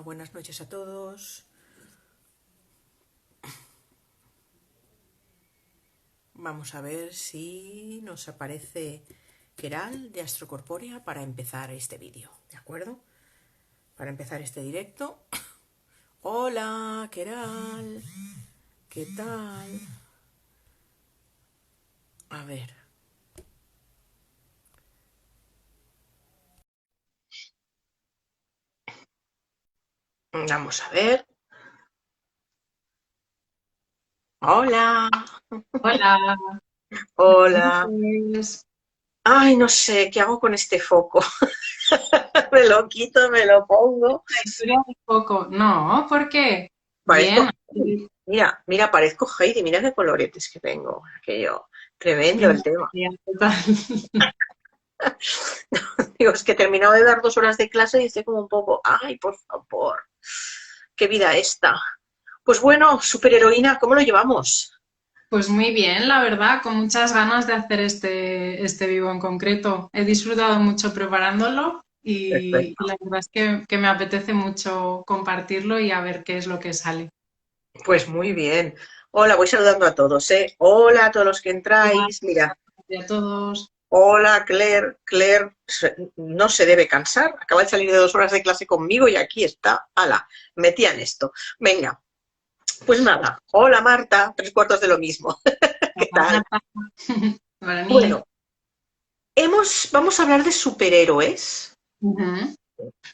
buenas noches a todos. Vamos a ver si nos aparece Keral de Astrocorpórea para empezar este vídeo, ¿de acuerdo? Para empezar este directo. Hola, Keral. ¿Qué tal? A ver. Vamos a ver. Hola. Hola, buenas Hola. noches. Ay, no sé, ¿qué hago con este foco? Me lo quito, me lo pongo. La historia del foco. No, ¿por qué? Bien. Parezco, mira, parezco Heidi, mira qué coloretes que tengo. Aquello, tremendo el tema. Ya, total. Digo, es que he terminado de dar 2 horas de clase y estoy como un poco, ay, por favor, qué vida esta. Pues bueno, superheroína, ¿cómo lo llevamos? Pues muy bien, la verdad, con muchas ganas de hacer este vivo en concreto. He disfrutado mucho preparándolo y Perfecto. la verdad es que me apetece mucho compartirlo y a ver qué es lo que sale. Pues muy bien. Hola, voy saludando a todos, ¿eh? Hola a todos los que Hola entráis. Mira, a todos. hola Claire. Claire no se debe cansar. Acaba de salir de 2 horas de clase conmigo y aquí está. Ala, metía en esto. Venga, pues nada. Hola Marta, 3 cuartos de lo mismo. ¿Qué Hola, tal? Marta. Para mí. Bueno, vamos a hablar de superhéroes. Ujú.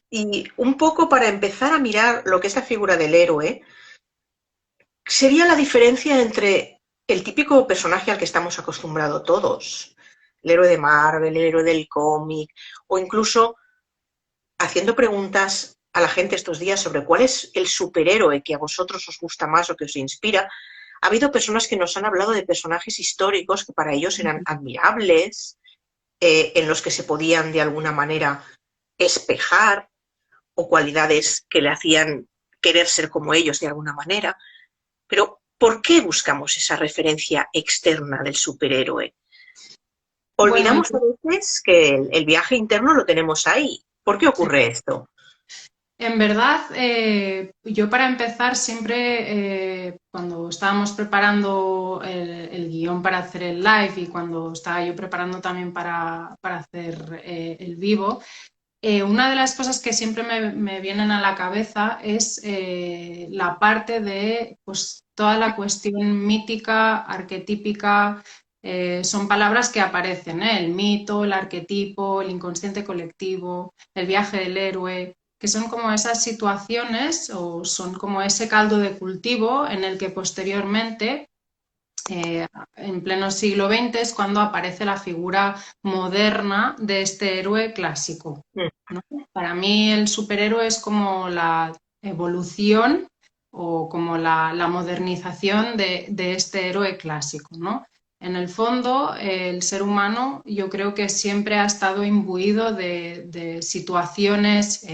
Y un poco para empezar a mirar lo que es la figura del héroe, sería la diferencia entre el típico personaje al que estamos acostumbrados todos, el héroe de Marvel, el héroe del cómic, o incluso haciendo preguntas a la gente estos días sobre cuál es el superhéroe que a vosotros os gusta más o que os inspira. Ha habido personas que nos han hablado de personajes históricos que para ellos eran admirables, en los que se podían de alguna manera espejar, o cualidades que le hacían querer ser como ellos de alguna manera. Pero, ¿por qué buscamos esa referencia externa del superhéroe? Bueno, Olvidamos a veces que el viaje interno lo tenemos ahí. ¿Por qué ocurre esto? en verdad, yo para empezar siempre, cuando estábamos preparando el guión para hacer el live y cuando estaba yo preparando también para hacer el vivo, una de las cosas que siempre me vienen a la cabeza es la parte de pues, toda la cuestión mítica, arquetípica. Son palabras que aparecen, ¿eh? El mito, el arquetipo, el inconsciente colectivo, el viaje del héroe, que son como esas situaciones o son como ese caldo de cultivo en el que posteriormente en pleno siglo XX es cuando aparece la figura moderna de este héroe clásico, ¿no? Para mí el superhéroe es como la evolución o como la modernización de este héroe clásico, ¿no? En el fondo, el ser humano yo creo que siempre ha estado imbuido de situaciones,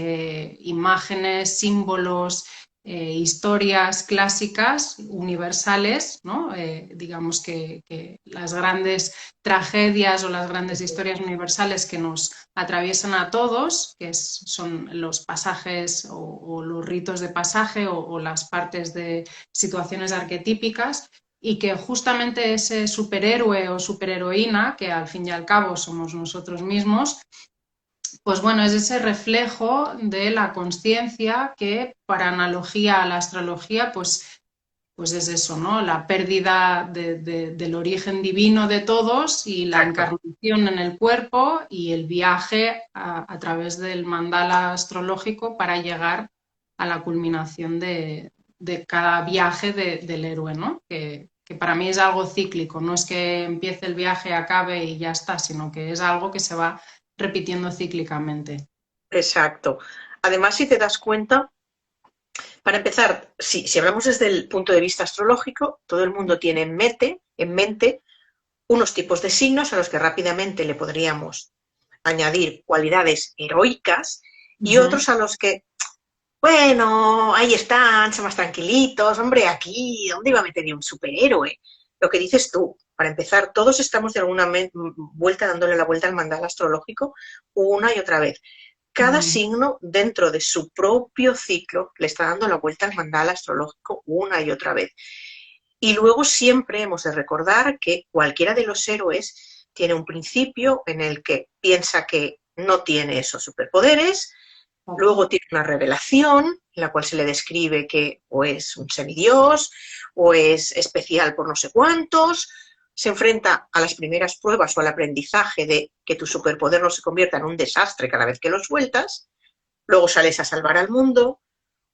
imágenes, símbolos, historias clásicas, universales, ¿no? Digamos que las grandes tragedias o las grandes historias universales que nos atraviesan a todos, son los pasajes o los ritos de pasaje o las partes de situaciones arquetípicas, y que justamente ese superhéroe o superheroína, que al fin y al cabo somos nosotros mismos, pues bueno, es ese reflejo de la conciencia que, para analogía a la astrología, pues es eso, ¿no? La pérdida del origen divino de todos y la Exacto. encarnación en el cuerpo y el viaje a través del mandala astrológico para llegar a la culminación de cada viaje del héroe, ¿no? Que para mí es algo cíclico, no es que empiece el viaje, acabe y ya está, sino que es algo que se va repitiendo cíclicamente. Exacto. Además, si te das cuenta, para empezar, si hablamos desde el punto de vista astrológico, todo el mundo tiene en mente unos tipos de signos a los que rápidamente le podríamos añadir cualidades heroicas y Ujú. otros a los que, bueno, ahí están, son más tranquilitos, hombre, aquí, ¿dónde iba a meter yo un superhéroe? Lo que dices tú, para empezar, todos estamos de alguna vuelta dándole la vuelta al mandal astrológico una y otra vez. cada signo dentro de su propio ciclo le está dando la vuelta al mandala astrológico una y otra vez. Y luego siempre hemos de recordar que cualquiera de los héroes tiene un principio en el que piensa que no tiene esos superpoderes, luego tiene una revelación en la cual se le describe que o es un semidios o es especial por no sé cuántos, se enfrenta a las primeras pruebas o al aprendizaje de que tu superpoder no se convierta en un desastre cada vez que lo sueltas, luego sales a salvar al mundo,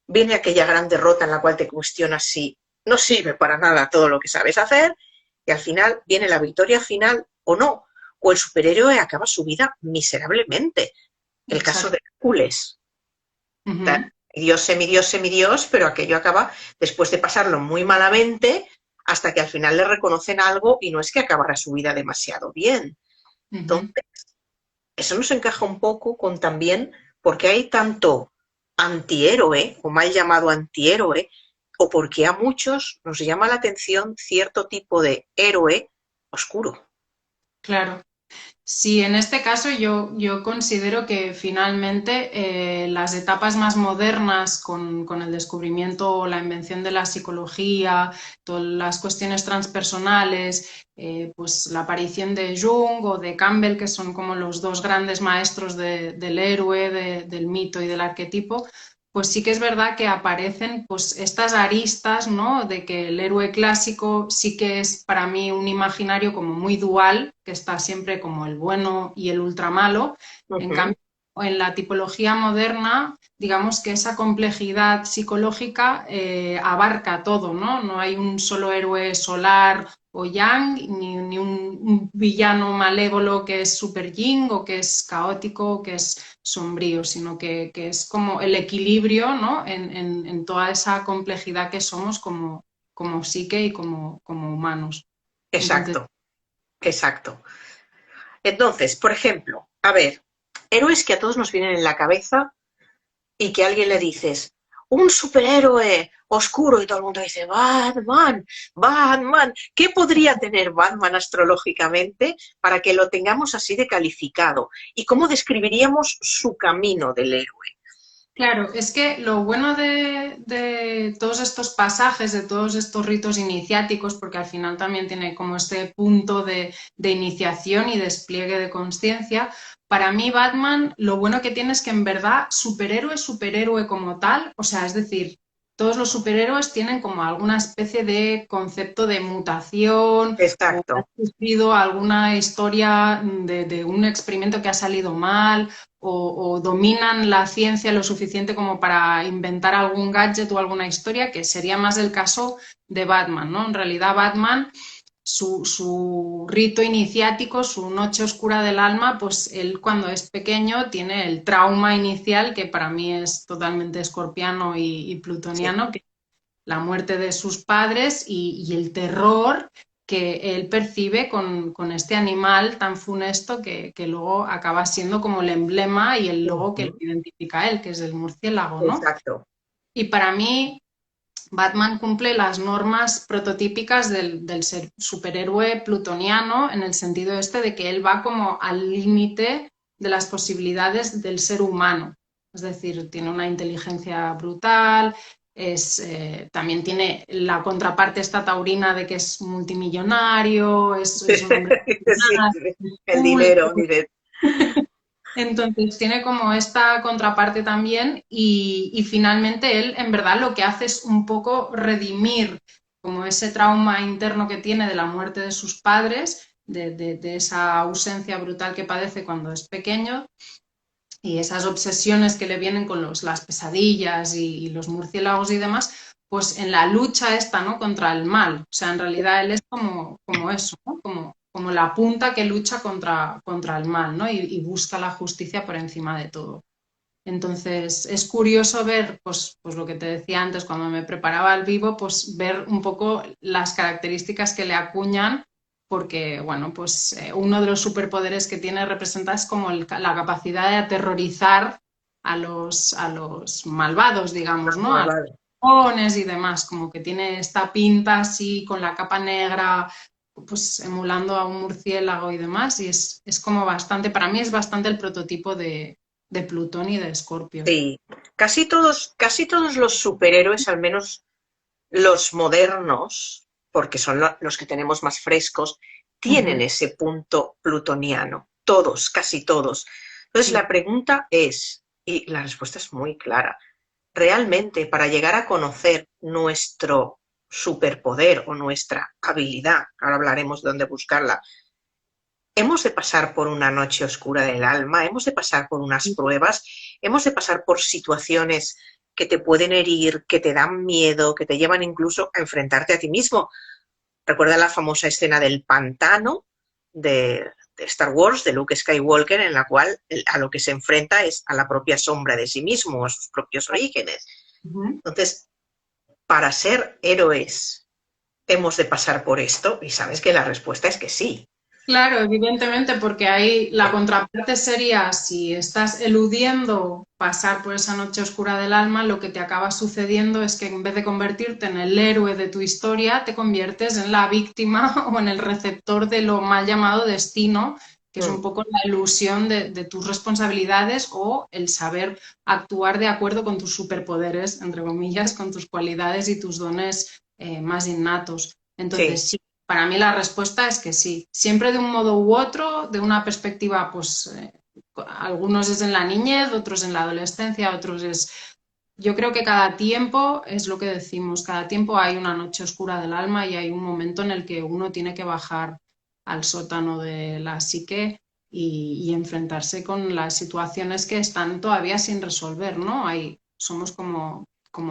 viene aquella gran derrota en la cual te cuestionas si no sirve para nada todo lo que sabes hacer, y al final viene la victoria final o no, o el superhéroe acaba su vida miserablemente. El caso de Hércules. Dios, semidios, semidios, pero aquello acaba después de pasarlo muy malamente hasta que al final le reconocen algo y no es que acabara su vida demasiado bien. Entonces, eso nos encaja un poco con también porque hay tanto antihéroe o mal llamado antihéroe o porque a muchos nos llama la atención cierto tipo de héroe oscuro. Claro. Sí, en este caso yo considero que finalmente las etapas más modernas con el descubrimiento o la invención de la psicología, todas las cuestiones transpersonales, pues la aparición de Jung o de Campbell, que son como los dos grandes maestros del héroe, del mito y del arquetipo, pues sí que es verdad que aparecen pues estas aristas, ¿no? De que el héroe clásico sí que es para mí un imaginario como muy dual, que está siempre como el bueno y el ultramalo. En cambio, en la tipología moderna, digamos que esa complejidad psicológica abarca todo, ¿no? No hay un solo héroe solar o yang, ni un villano malévolo que es super yin o que es caótico o que es sombrío, sino que es como el equilibrio, ¿no? En toda esa complejidad que somos como psique y como humanos. Exacto, Entonces, exacto. Entonces, por ejemplo, a ver, héroes que a todos nos vienen en la cabeza y que a alguien le dices, un superhéroe oscuro y todo el mundo dice, Batman, Batman. ¿Qué podría tener Batman astrológicamente para que lo tengamos así de calificado? ¿Y cómo describiríamos su camino del héroe? claro, es que lo bueno de todos estos pasajes, de todos estos ritos iniciáticos, porque al final también tiene como este punto de iniciación y despliegue de conciencia, para mí Batman lo bueno que tiene es que en verdad superhéroe, superhéroe como tal, o sea, es decir, todos los superhéroes tienen como alguna especie de concepto de mutación o Exacto, han sufrido alguna historia de un experimento que ha salido mal o dominan la ciencia lo suficiente como para inventar algún gadget o alguna historia, que sería más el caso de Batman, ¿no? En realidad Batman, su rito iniciático, su noche oscura del alma, pues él cuando es pequeño tiene el trauma inicial, que para mí es totalmente escorpiano y sí, plutoniano, que es la muerte de sus padres y el terror que él percibe con este animal tan funesto que luego acaba siendo como el emblema y el logo que lo identifica a él, que es el murciélago, ¿no? exacto. Y para mí, Batman cumple las normas prototípicas del superhéroe plutoniano en el sentido este de que él va como al límite de las posibilidades del ser humano. Es decir, tiene una inteligencia brutal, también tiene la contraparte esta taurina de que es multimillonario, es un hombre Sí, el dinero, culto. dice. Entonces tiene como esta contraparte también y finalmente él en verdad lo que hace es un poco redimir como ese trauma interno que tiene de la muerte de sus padres, de esa ausencia brutal que padece cuando es pequeño y esas obsesiones que le vienen con las pesadillas y los murciélagos y demás, pues en la lucha esta, ¿no? Contra el mal. O sea, en realidad él es como eso, ¿no? Como la punta que lucha contra el mal, ¿no? Y busca la justicia por encima de todo. Entonces, es curioso ver, pues lo que te decía antes, cuando me preparaba al vivo, pues ver un poco las características que le acuñan, porque, bueno, pues uno de los superpoderes que tiene representa es como la capacidad de aterrorizar a los malvados, digamos, ¿no? A los Malvado. dragones y demás, como que tiene esta pinta así con la capa negra, pues emulando a un murciélago y demás, y es como bastante, para mí es bastante el prototipo de de Plutón y de Escorpio. Sí, casi todos los superhéroes, al menos los modernos, porque son los que tenemos más frescos, tienen Ujú, ese punto plutoniano. Todos, casi todos. Entonces sí. la pregunta es, y la respuesta es muy clara, realmente para llegar a conocer nuestro superpoder o nuestra habilidad, ahora hablaremos de dónde buscarla, hemos de pasar por una noche oscura del alma, hemos de pasar por unas pruebas, hemos de pasar por situaciones que te pueden herir, que te dan miedo, que te llevan incluso a enfrentarte a ti mismo. Recuerda la famosa escena del pantano de Star Wars, de Luke Skywalker, en la cual a lo que se enfrenta es a la propia sombra de sí mismo, a sus propios orígenes. Ujú. Entonces, para ser héroes, hemos de pasar por esto, y sabes que la respuesta es que sí. Claro, evidentemente, porque ahí la contraparte sería si estás eludiendo pasar por esa noche oscura del alma, lo que te acaba sucediendo es que en vez de convertirte en el héroe de tu historia, te conviertes en la víctima o en el receptor de lo mal llamado destino, que es un Mm, poco la ilusión de tus responsabilidades o el saber actuar de acuerdo con tus superpoderes, entre comillas, con tus cualidades y tus dones más innatos. sí, Entonces, sí. Para mí la respuesta es que sí, siempre de un modo u otro, de una perspectiva, pues algunos es en la niñez, otros en la adolescencia, otros es... Yo creo que cada tiempo es lo que decimos, cada tiempo hay una noche oscura del alma y hay un momento en el que uno tiene que bajar al sótano de la psique y enfrentarse con las situaciones que están todavía sin resolver, ¿no? Somos como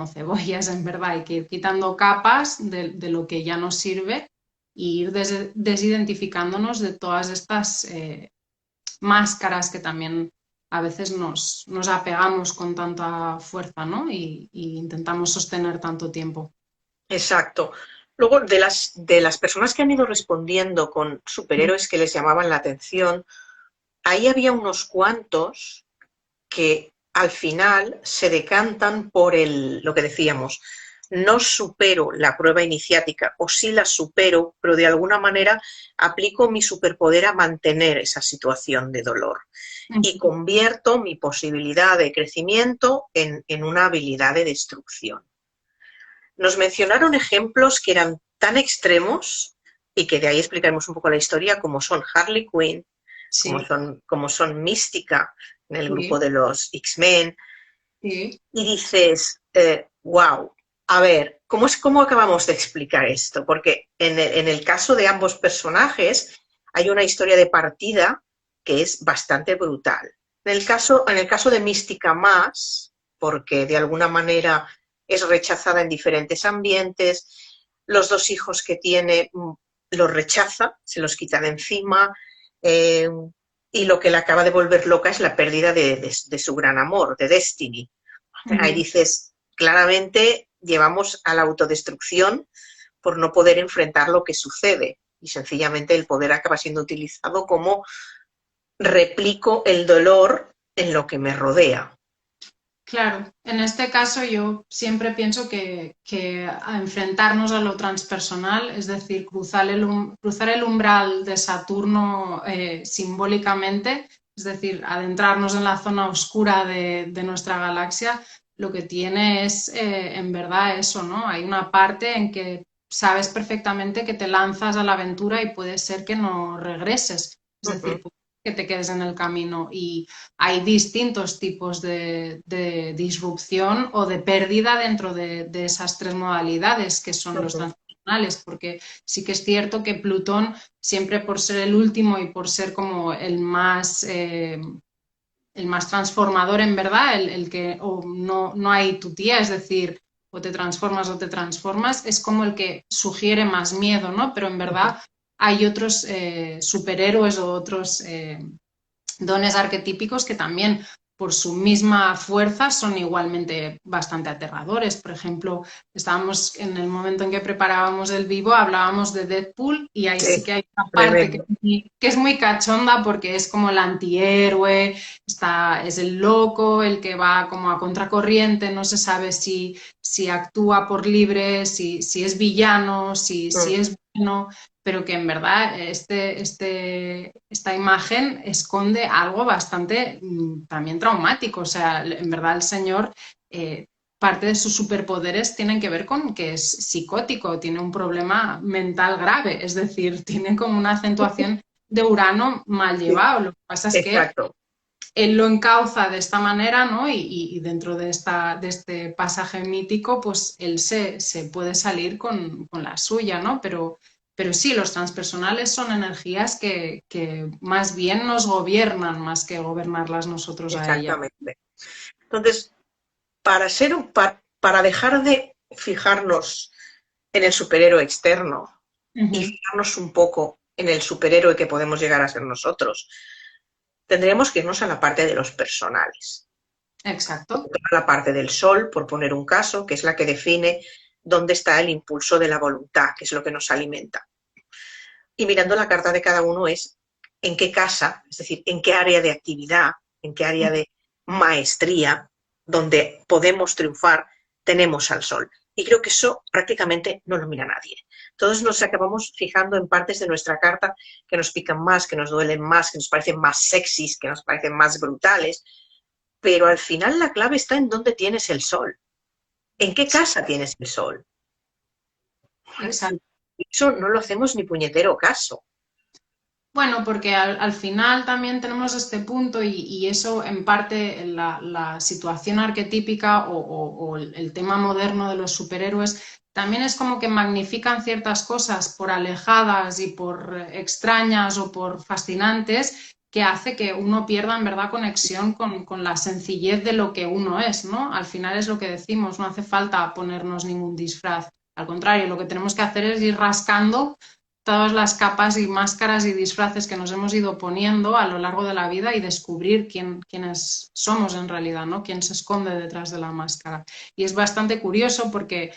cebollas, en verdad, hay que ir quitando capas de lo que ya nos sirve y ir desidentificándonos de todas estas máscaras que también a veces nos apegamos con tanta fuerza, ¿no? Y intentamos sostener tanto tiempo. exacto. Luego, de las personas que han ido respondiendo con superhéroes que les llamaban la atención, ahí había unos cuantos que al final se decantan por lo que decíamos, no supero la prueba iniciática o sí la supero, pero de alguna manera aplico mi superpoder a mantener esa situación de dolor y convierto mi posibilidad de crecimiento en una habilidad de destrucción. Nos mencionaron ejemplos que eran tan extremos y que de ahí explicaremos un poco la historia, como son Harley Quinn, Sí, como son Mística en el grupo sí, de los X-Men, sí. y dices, wow, a ver, ¿cómo acabamos de explicar esto? Porque en el caso de ambos personajes hay una historia de partida que es bastante brutal. En el caso de Mística más, porque de alguna manera es rechazada en diferentes ambientes, los dos hijos que tiene los rechaza, se los quita de encima, eh, y lo que le acaba de volver loca es la pérdida de su gran amor, de Destiny. Ahí Ujú. dices, claramente llevamos a la autodestrucción por no poder enfrentar lo que sucede y sencillamente el poder acaba siendo utilizado como replico el dolor en lo que me rodea. Claro, en este caso yo siempre pienso que a enfrentarnos a lo transpersonal, es decir, cruzar el umbral de Saturno simbólicamente, es decir, adentrarnos en la zona oscura de nuestra galaxia, lo que tiene es en verdad eso, ¿no? Hay una parte en que sabes perfectamente que te lanzas a la aventura y puede ser que no regreses, es Uh decir, -huh, que te quedes en el camino y hay distintos tipos de disrupción o de pérdida dentro de esas tres modalidades que son uh los -huh, transpersonales, porque sí que es cierto que Plutón, siempre por ser el último y por ser como el más transformador en verdad, el que no hay tu tía, es decir, o te transformas, es como el que sugiere más miedo, ¿no? Pero en uh -huh. verdad hay otros superhéroes o otros dones arquetípicos que también por su misma fuerza son igualmente bastante aterradores. Por ejemplo, estábamos en el momento en que preparábamos el vivo, hablábamos de Deadpool y ahí sí Sí, que hay una parte tremendo. que es muy cachonda porque es como el antihéroe, es el loco, el que va como a contracorriente, no se sabe si actúa por libre, si es villano, si Mm. es no, pero que en verdad esta imagen esconde algo bastante también traumático. O sea, en verdad el señor, parte de sus superpoderes tienen que ver con que es psicótico, tiene un problema mental grave, es decir, tiene como una acentuación de Urano mal Sí, llevado. Lo que pasa es que exacto, él lo encauza de esta manera, ¿no? Y dentro de este pasaje mítico, pues él se puede salir con la suya, ¿no? Pero sí, los transpersonales son energías que más bien nos gobiernan más que gobernarlas nosotros a ellas. exactamente. Entonces, para dejar de fijarnos en el superhéroe externo y Ujú. fijarnos un poco en el superhéroe que podemos llegar a ser nosotros, tendríamos que irnos a la parte de los personales. Exacto. A la parte del sol, por poner un caso, que es la que define dónde está el impulso de la voluntad, que es lo que nos alimenta. Y mirando la carta de cada uno es en qué casa, es decir, en qué área de actividad, en qué área de maestría, donde podemos triunfar, tenemos al sol. Y creo que eso prácticamente no lo mira nadie. Todos nos acabamos fijando en partes de nuestra carta que nos pican más, que nos duelen más, que nos parecen más sexys, que nos parecen más brutales, pero al final la clave está en dónde tienes el sol, en qué casa tienes el sol. Exacto. Eso no lo hacemos ni puñetero caso. Bueno, porque al final también tenemos este punto y eso en parte la situación arquetípica o el tema moderno de los superhéroes también es como que magnifican ciertas cosas por alejadas y por extrañas o por fascinantes que hace que uno pierda en verdad conexión con la sencillez de lo que uno es, ¿no? Al final es lo que decimos, no hace falta ponernos ningún disfraz. Al contrario, lo que tenemos que hacer es ir rascando todas las capas y máscaras y disfraces que nos hemos ido poniendo a lo largo de la vida y descubrir quiénes somos en realidad, ¿no? Quién se esconde detrás de la máscara. Y es bastante curioso porque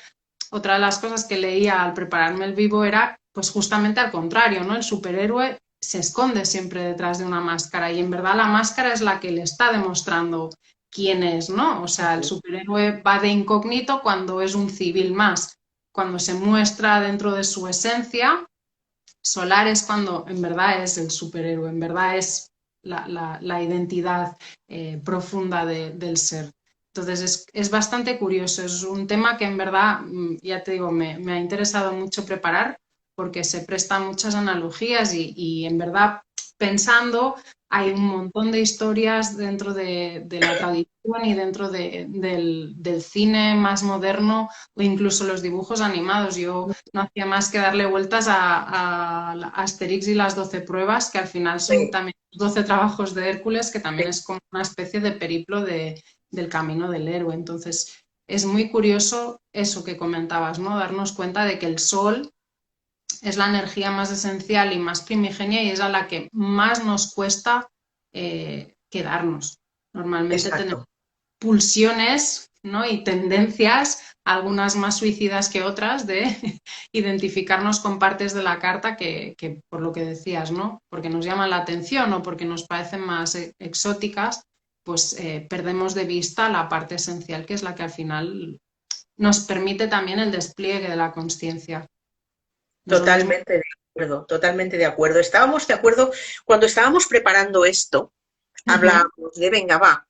otra de las cosas que leía al prepararme el vivo era pues justamente al contrario, ¿no? El superhéroe se esconde siempre detrás de una máscara y en verdad la máscara es la que le está demostrando quién es, ¿no? O sea, el superhéroe va de incógnito cuando es un civil más, cuando se muestra dentro de su esencia. Solar es cuando en verdad es el superhéroe, en verdad es la identidad profunda del ser. Entonces es bastante curioso, es un tema que en verdad, ya te digo, me ha interesado mucho preparar porque se prestan muchas analogías y en verdad pensando hay un montón de historias dentro de la tradición y dentro del cine más moderno o incluso los dibujos animados. Yo no hacía más que darle vueltas a Asterix y las 12 pruebas, que al final son Sí, también 12 trabajos de Hércules, que también sí. es como una especie de periplo del camino del héroe. Entonces, es muy curioso eso que comentabas, ¿no? Darnos cuenta de que el sol es la energía más esencial y más primigenia y es a la que más nos cuesta quedarnos. Normalmente tenemos Exacto. pulsiones, ¿no? Y tendencias, algunas más suicidas que otras, de identificarnos con partes de la carta que, por lo que decías, ¿no? Porque nos llaman la atención o porque nos parecen más exóticas, pues perdemos de vista la parte esencial que es la que al final nos permite también el despliegue de la conciencia. No es lo mismo. Totalmente de acuerdo, totalmente de acuerdo. Estábamos de acuerdo, cuando estábamos preparando esto, Ujú. hablábamos de, venga, va,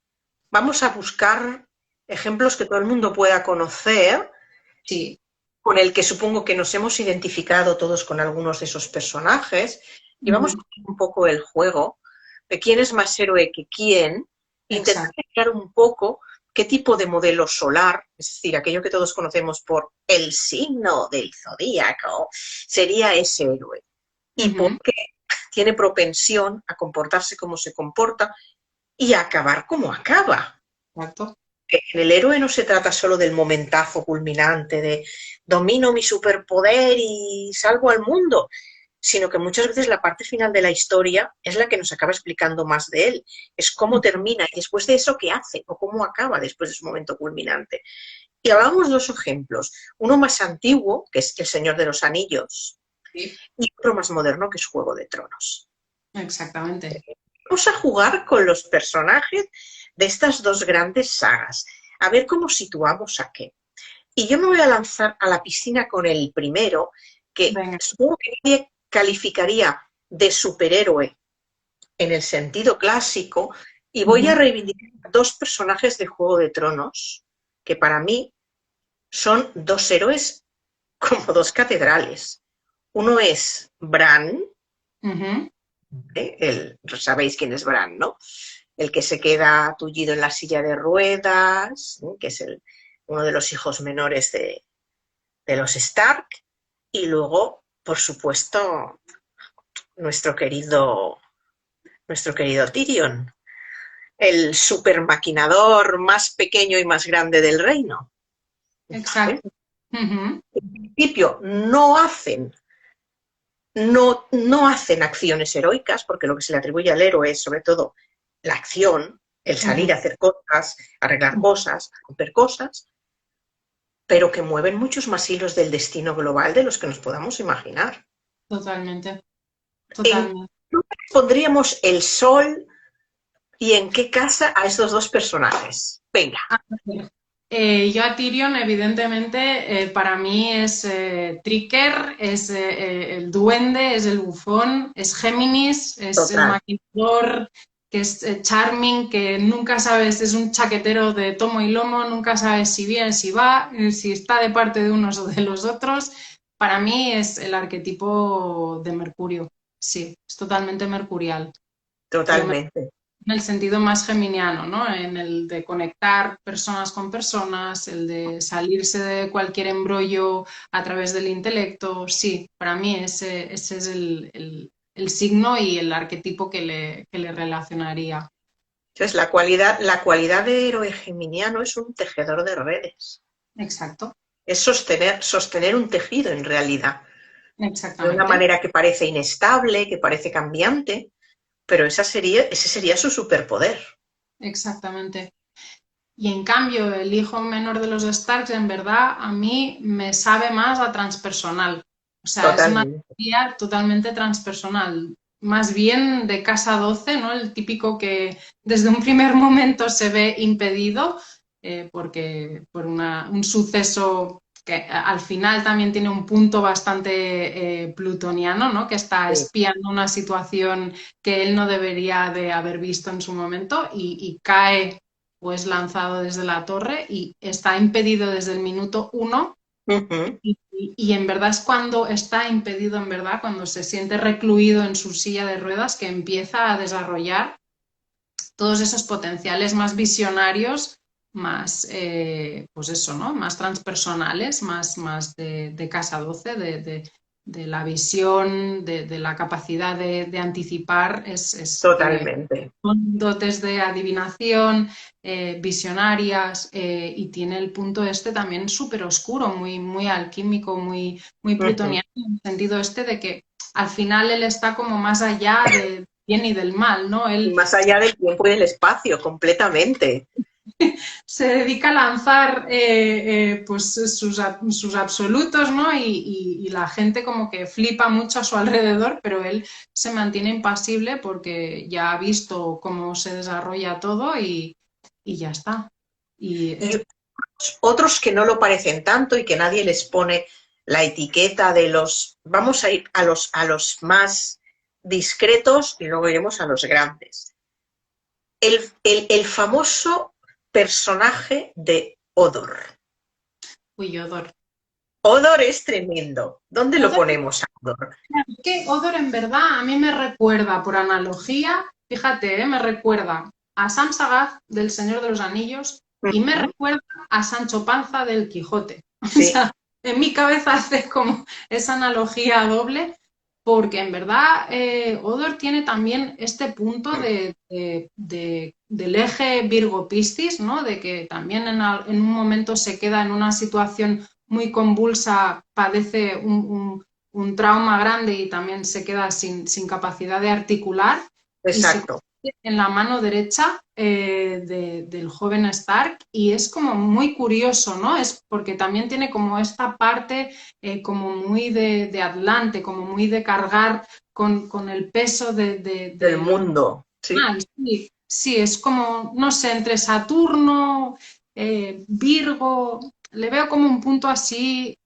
vamos a buscar ejemplos que todo el mundo pueda conocer, Sí. con el que supongo que nos hemos identificado todos con algunos de esos personajes, y vamos a Ujú. hacer un poco el juego de quién es más héroe que quién, intentar Exacto. explicar un poco qué tipo de modelo solar, es decir, aquello que todos conocemos por el signo del zodíaco, sería ese héroe. Y por Ujú. qué tiene propensión a comportarse como se comporta y a acabar como acaba. Exacto. En el héroe no se trata solo del momentazo culminante de domino mi superpoder y salvo al mundo, sino que muchas veces la parte final de la historia es la que nos acaba explicando más de él. Es cómo termina y después de eso qué hace o cómo acaba después de su momento culminante. Y hablábamos de dos ejemplos. Uno más antiguo, que es El Señor de los Anillos, Sí. y otro más moderno, que es Juego de Tronos. Exactamente. Vamos a jugar con los personajes de estas dos grandes sagas, a ver cómo situamos a qué. Y yo me voy a lanzar a la piscina con el primero, que Venga. supongo que nadie calificaría de superhéroe en el sentido clásico, y voy a reivindicar dos personajes de Juego de Tronos que para mí son dos héroes como dos catedrales. Uno es Bran, sabéis quién es Bran, ¿no? El que se queda tullido en la silla de ruedas, que es uno de los hijos menores de los Stark, y luego, por supuesto, nuestro querido Tyrion, el supermaquinador más pequeño y más grande del reino. Exacto. En principio no hacen acciones heroicas, porque lo que se le atribuye al héroe es sobre todo la acción, el salir a hacer cosas, arreglar cosas, romper cosas, pero que mueven muchos más hilos del destino global de los que nos podamos imaginar. Totalmente. ¿En qué pondríamos el sol y en qué casa a estos dos personajes? Venga. Yo a Tyrion, evidentemente, para mí es Tricker, es el duende, es el bufón, es Géminis, es el maquinador, que es charming, que nunca sabes, es un chaquetero de tomo y lomo, nunca sabes si viene, si va, si está de parte de unos o de los otros. Para mí es el arquetipo de Mercurio, sí, es totalmente mercurial. Totalmente. En el sentido más geminiano, ¿no? En el de conectar personas con personas, el de salirse de cualquier embrollo a través del intelecto. Sí, para mí ese es el signo y el arquetipo que le relacionaría. Entonces, la cualidad de héroe geminiano es un tejedor de redes. Exacto. Es sostener un tejido en realidad. De una Exactamente. manera que parece inestable, que parece cambiante, pero ese sería su superpoder. Exactamente. Y en cambio, el hijo menor de los Starks, en verdad, a mí me sabe más a transpersonal. O sea, es una Totalmente. teoría totalmente transpersonal. Más bien de casa 12, ¿no? El típico que desde un primer momento se ve impedido porque por un suceso que al final también tiene un punto bastante plutoniano, ¿no? Que está Sí. espiando una situación que él no debería de haber visto en su momento y cae pues lanzado desde la torre y está impedido desde el minuto 1 y en verdad es cuando está impedido, en verdad, cuando se siente recluido en su silla de ruedas que empieza a desarrollar todos esos potenciales más visionarios, más, pues eso, ¿no? Más transpersonales, más de casa 12, de la visión, de la capacidad de anticipar, tiene Totalmente. dotes de adivinación, visionarias, y tiene el punto este también súper oscuro, muy alquímico, muy plutoniano, en el sentido este de que al final él está como más allá del bien y del mal, ¿no? Y Él más allá del tiempo y del espacio, completamente. se dedica a lanzar pues sus absolutos, ¿no? Y la gente como que flipa mucho a su alrededor, pero él se mantiene impasible porque ya ha visto cómo se desarrolla todo y ya está. Y Y otros que no lo parecen tanto y que nadie les pone la etiqueta de los... Vamos a ir a los más discretos y luego iremos a los grandes. El famoso personaje de Odor. uy, Odor. Odor es tremendo. ¿Dónde lo Odor, ponemos a Odor? que Odor en verdad a mí me recuerda, por analogía, fíjate, me recuerda a Sam Sagaz del Señor de los Anillos y me recuerda a Sancho Panza del Quijote. O Sí. sea, en mi cabeza hace como esa analogía doble, porque en verdad Odor tiene también este punto del eje Virgo-Piscis, ¿no? De que también en un momento se queda en una situación muy convulsa, padece un trauma grande y también se queda sin capacidad de articular y se Exacto. convierte en la mano derecha del joven Stark y es como muy curioso, ¿no? Es porque también tiene como esta parte como muy de Atlante, como muy de cargar con el peso Del de lo mundo. Sí. sí, sí, es como, no sé, entre Saturno, Virgo, le veo como un punto así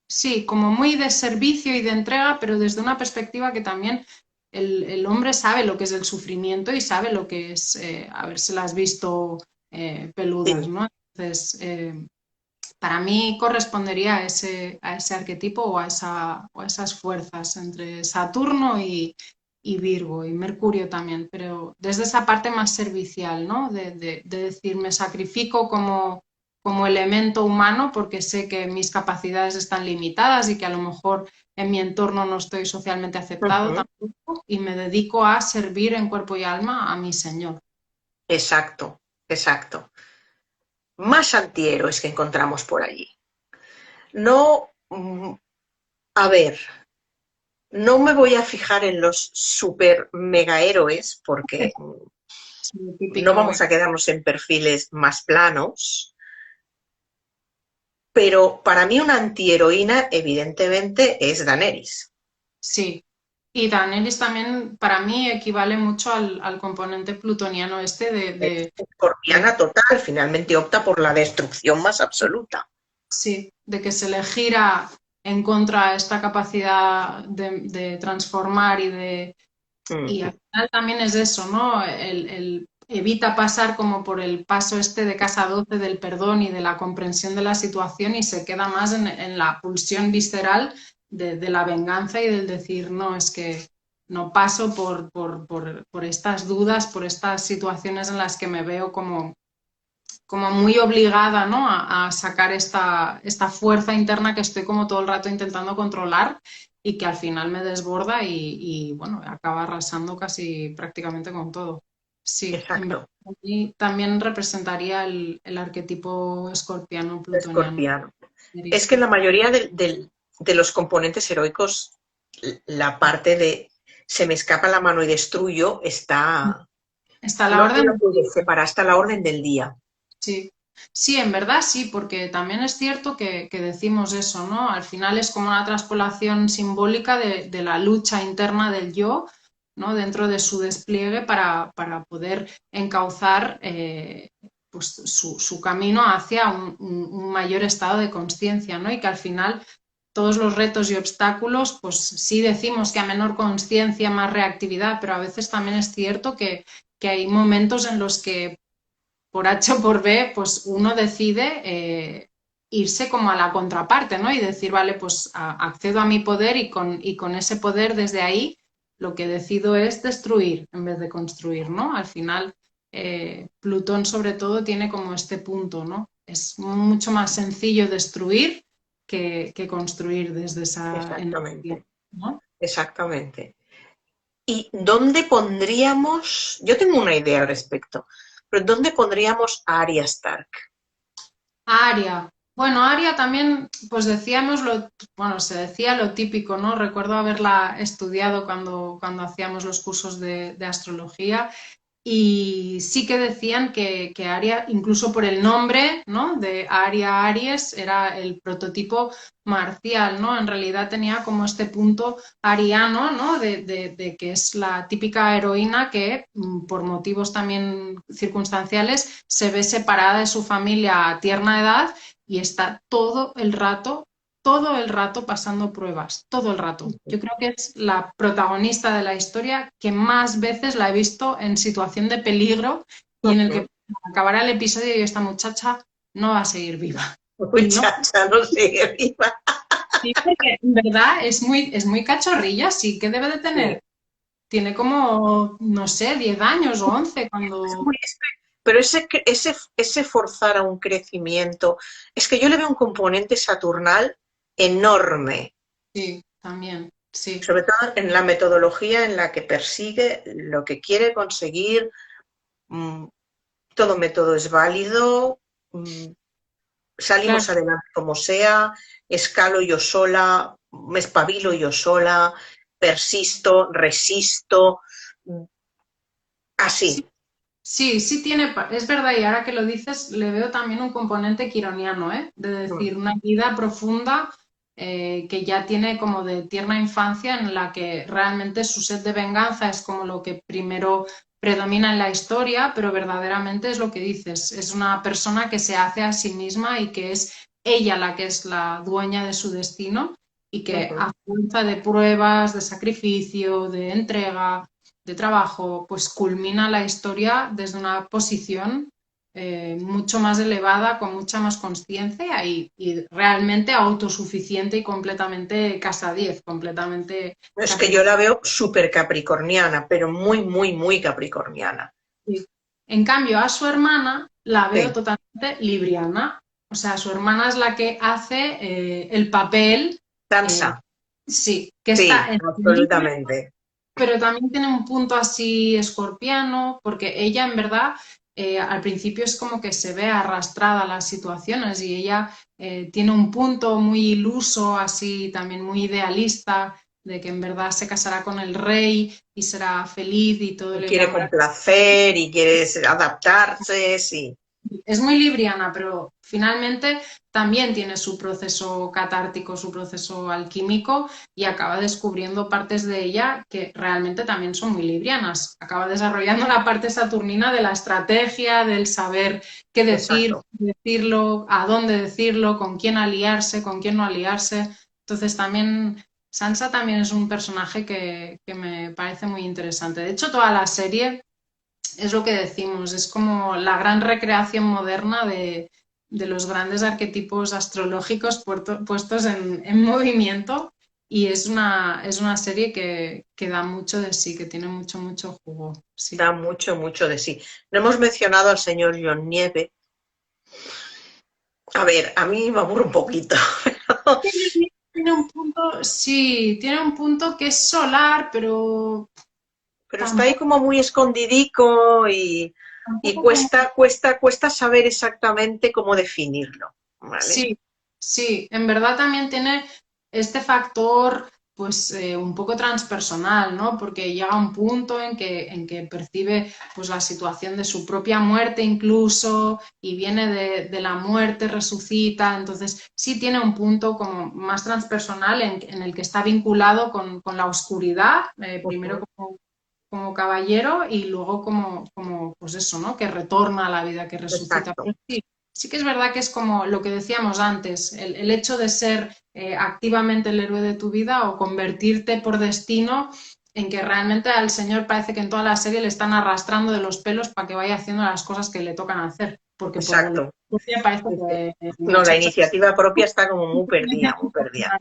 sí, como muy de servicio y de entrega, pero desde una perspectiva que también el hombre sabe lo que es el sufrimiento y sabe lo que es habérselas visto peludas, Sí, ¿no? Entonces, para mí correspondería a ese arquetipo o a esas fuerzas entre Saturno y Virgo y Mercurio también, pero desde esa parte más servicial, ¿no? De decir, me sacrifico como elemento humano porque sé que mis capacidades están limitadas y que a lo mejor en mi entorno no estoy socialmente aceptado ujú, tampoco y me dedico a servir en cuerpo y alma a mi Señor. exacto, exacto. Más antihéroes que encontramos por allí. No, a ver, no me voy a fijar en los super mega héroes porque Es muy no típico. vamos a quedarnos en perfiles más planos, pero para mí una antiheroína evidentemente es Daenerys. Sí, y Daenerys también para mí equivale mucho al componente plutoniano este Es de- escorpiana total, finalmente opta por la destrucción más absoluta. sí, de que se le gira en contra esta capacidad de transformar Mm, y al final también es eso, ¿no? El evita pasar como por el paso este de casa 12 del perdón y de la comprensión de la situación y se queda más en la pulsión visceral de la venganza y del decir, no, es que no paso por estas dudas, por estas situaciones en las que me veo como muy obligada, ¿no? A sacar esta fuerza interna que estoy como todo el rato intentando controlar y que al final me desborda bueno, acaba arrasando casi prácticamente con todo. Sí, en verdad, exacto, a mí también representaría el arquetipo escorpiano plutoniano. escorpiano. Es que Sí. la mayoría de los componentes heroicos, la parte de se me escapa la mano y destruyo está, Está a la no orden la del puedo día. separar hasta la orden del día. Sí. Sí, en verdad sí, porque también es cierto que decimos eso, ¿no? Al final es como una traspolación simbólica de la lucha interna del yo, ¿no? Dentro de su despliegue para poder encauzar pues, su camino hacia un mayor estado de conciencia, ¿no? Y que al final todos los retos y obstáculos, pues sí decimos que a menor conciencia, más reactividad, pero a veces también es cierto que hay momentos en los que por H o por B, pues uno decide irse como a la contraparte, ¿no? Y decir, vale, pues accedo a mi poder y con ese poder desde ahí lo que decido es destruir en vez de construir, ¿no? Al final, Plutón sobre todo tiene como este punto, ¿no? Es mucho más sencillo destruir que construir desde esa energía, Exactamente, ¿no? exactamente. ¿Y dónde pondríamos? Yo tengo una idea al respecto, pero ¿dónde pondríamos a Arya Stark? Aria. Bueno, Aria también, pues decíamos bueno, se decía lo típico, ¿no? Recuerdo haberla estudiado cuando hacíamos los cursos de astrología y sí que decían que Aria, incluso por el nombre, ¿no? De Aria Aries, era el prototipo marcial, ¿no? En realidad tenía como este punto ariano, ¿no? De que es la típica heroína que, por motivos también circunstanciales, se ve separada de su familia a tierna edad y está todo el rato pasando pruebas, todo el rato. Yo creo que es la protagonista de la historia que más veces la he visto en situación de peligro y en el que acabará el episodio y esta muchacha no va a seguir viva. Y no, Muchacha, no sigue viva. sí, porque en verdad es muy cachorrilla, sí, que debe de Sí. tener. Tiene como, no sé, 10 años o 11 cuando... Pero ese forzar a un crecimiento, es que yo le veo un componente saturnal enorme, Sí, también, sí. sobre todo en la metodología en la que persigue lo que quiere conseguir. mm, Todo método es válido, Claro, salimos adelante como sea, escalo yo sola, me espabilo yo sola, persisto, resisto, sí, así. sí, sí tiene, es verdad, y ahora que lo dices, le veo también un componente quironiano, ¿eh? De Mm, decir, una vida profunda que ya tiene como de tierna infancia en la que realmente su sed de venganza es como lo que primero predomina en la historia, pero verdaderamente es lo que dices, es una persona que se hace a sí misma y que es ella la que es la dueña de su destino y que Ujú. a fuerza de pruebas, de sacrificio, de entrega, de trabajo, pues culmina la historia desde una posición mucho más elevada, con mucha más conciencia y realmente autosuficiente y completamente casa 10, completamente Es que yo capricornio. la veo súper capricorniana, pero muy, muy, muy capricorniana. En cambio, a su hermana la veo Sí, totalmente libriana. O sea, su hermana es la que hace el papel, eh, Sansa, sí, que está sí, en el libro, absolutamente. pero también tiene un punto así escorpiano, porque ella en verdad al principio es como que se ve arrastrada a las situaciones y ella tiene un punto muy iluso, así también muy idealista, de que en verdad se casará con el rey y será feliz y todo Y le quiere irá maravilloso. complacer y quiere adaptarse, sí, Es muy libriana, pero finalmente también tiene su proceso catártico, su proceso alquímico y acaba descubriendo partes de ella que realmente también son muy librianas. Acaba desarrollando la parte saturnina de la estrategia, del saber qué decir, exacto. decirlo, a dónde decirlo, con quién aliarse, con quién no aliarse. Entonces también Sansa también es un personaje que me parece muy interesante. De hecho, toda la serie es lo que decimos, es como la gran recreación moderna de los grandes arquetipos astrológicos puestos en movimiento y es una serie que da mucho de sí, que tiene mucho, mucho jugo. Sí. Da mucho, mucho de sí. No hemos mencionado al señor John Nieve. A ver, a mí me aburre un poquito. Tiene un punto, sí, tiene un punto que es solar, pero Pero está ahí tampoco, como muy escondidico y tampoco como... cuesta saber exactamente cómo definirlo, ¿vale? Sí, sí, en verdad también tiene este factor pues un poco transpersonal, ¿no? Porque llega un punto en que percibe pues la situación de su propia muerte incluso y viene de la muerte, resucita, entonces sí tiene un punto como más transpersonal en el que está vinculado con la oscuridad, primero Ujú. como, como caballero y luego como pues eso, ¿no? Que retorna a la vida, que resucita. Exacto, Pero sí, sí que es verdad que es como lo que decíamos antes, el hecho de ser activamente el héroe de tu vida o convertirte por destino en que realmente al señor parece que en toda la serie le están arrastrando de los pelos para que vaya haciendo las cosas que le tocan hacer, porque por voluntad exacto. propia parece Dice, que el no, la muchacho... iniciativa propia está como muy perdida, muy perdida.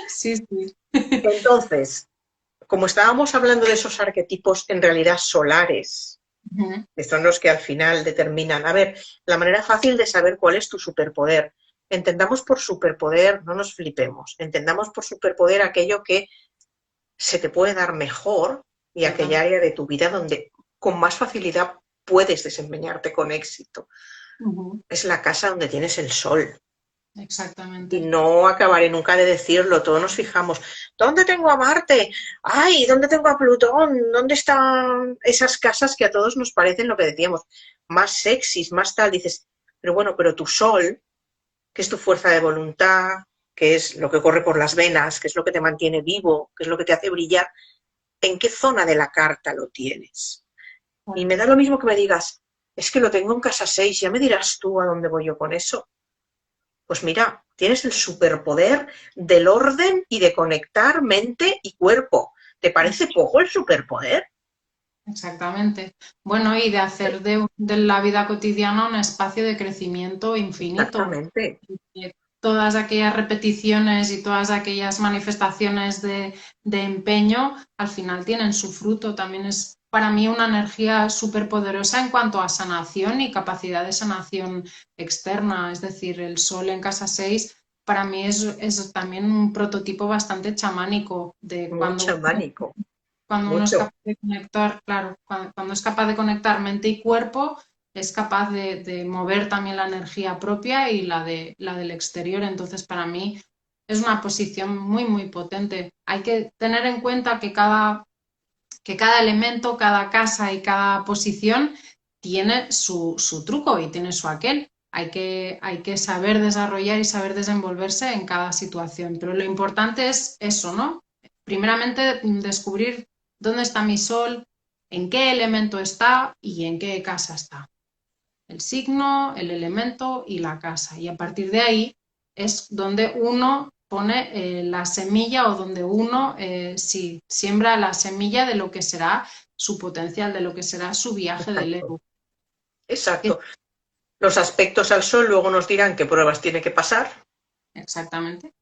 Sí, sí. Entonces, como estábamos hablando de esos arquetipos en realidad solares, que son los que al final determinan, a ver, la manera fácil de saber cuál es tu superpoder. Entendamos por superpoder, no nos flipemos, entendamos por superpoder aquello que se te puede dar mejor y aquella Totalmente. área de tu vida donde con más facilidad puedes desempeñarte con éxito. Ujú. Es la casa donde tienes el sol. Y Exactamente. no acabaré nunca de decirlo, todos nos fijamos, ¿dónde tengo a Marte? ¡Ay! ¿Dónde tengo a Plutón? ¿Dónde están esas casas que a todos nos parecen lo que decíamos, más sexys, más tal? Dices, pero bueno, pero tu sol, que es tu fuerza de voluntad, que es lo que corre por las venas, que es lo que te mantiene vivo, que es lo que te hace brillar, ¿en qué zona de la carta lo tienes? Y me da lo mismo que me digas, es que lo tengo en casa 6, ya me dirás tú a dónde voy yo con eso. Pues mira, tienes el superpoder del orden y de conectar mente y cuerpo. ¿Te parece poco el superpoder? Exactamente. Bueno, y de hacer de la vida cotidiana un espacio de crecimiento infinito. Exactamente. Todas aquellas repeticiones y todas aquellas manifestaciones de empeño al final tienen su fruto. También es para mí una energía súper poderosa en cuanto a sanación y capacidad de sanación externa. Es decir, el sol en casa 6 para mí es también un prototipo bastante chamánico de Muy chamánico. cuando uno es Mucho. capaz de conectar, claro, cuando es capaz de conectar mente y cuerpo, es capaz de mover también la energía propia y la del exterior. Entonces, para mí es una posición muy, muy potente. Hay que tener en cuenta que cada elemento, cada casa y cada posición tiene su truco y tiene su aquel. Hay que saber desarrollar y saber desenvolverse en cada situación. Pero lo importante es eso, ¿no? Primeramente, descubrir dónde está mi sol, en qué elemento está y en qué casa está. El signo, el elemento y la casa. Y a partir de ahí es donde uno pone la semilla o donde uno sí, siembra la semilla de lo que será su potencial, de lo que será su viaje del Exacto. héroe. Exacto. Los aspectos al sol luego nos dirán qué pruebas tiene que pasar, Exactamente,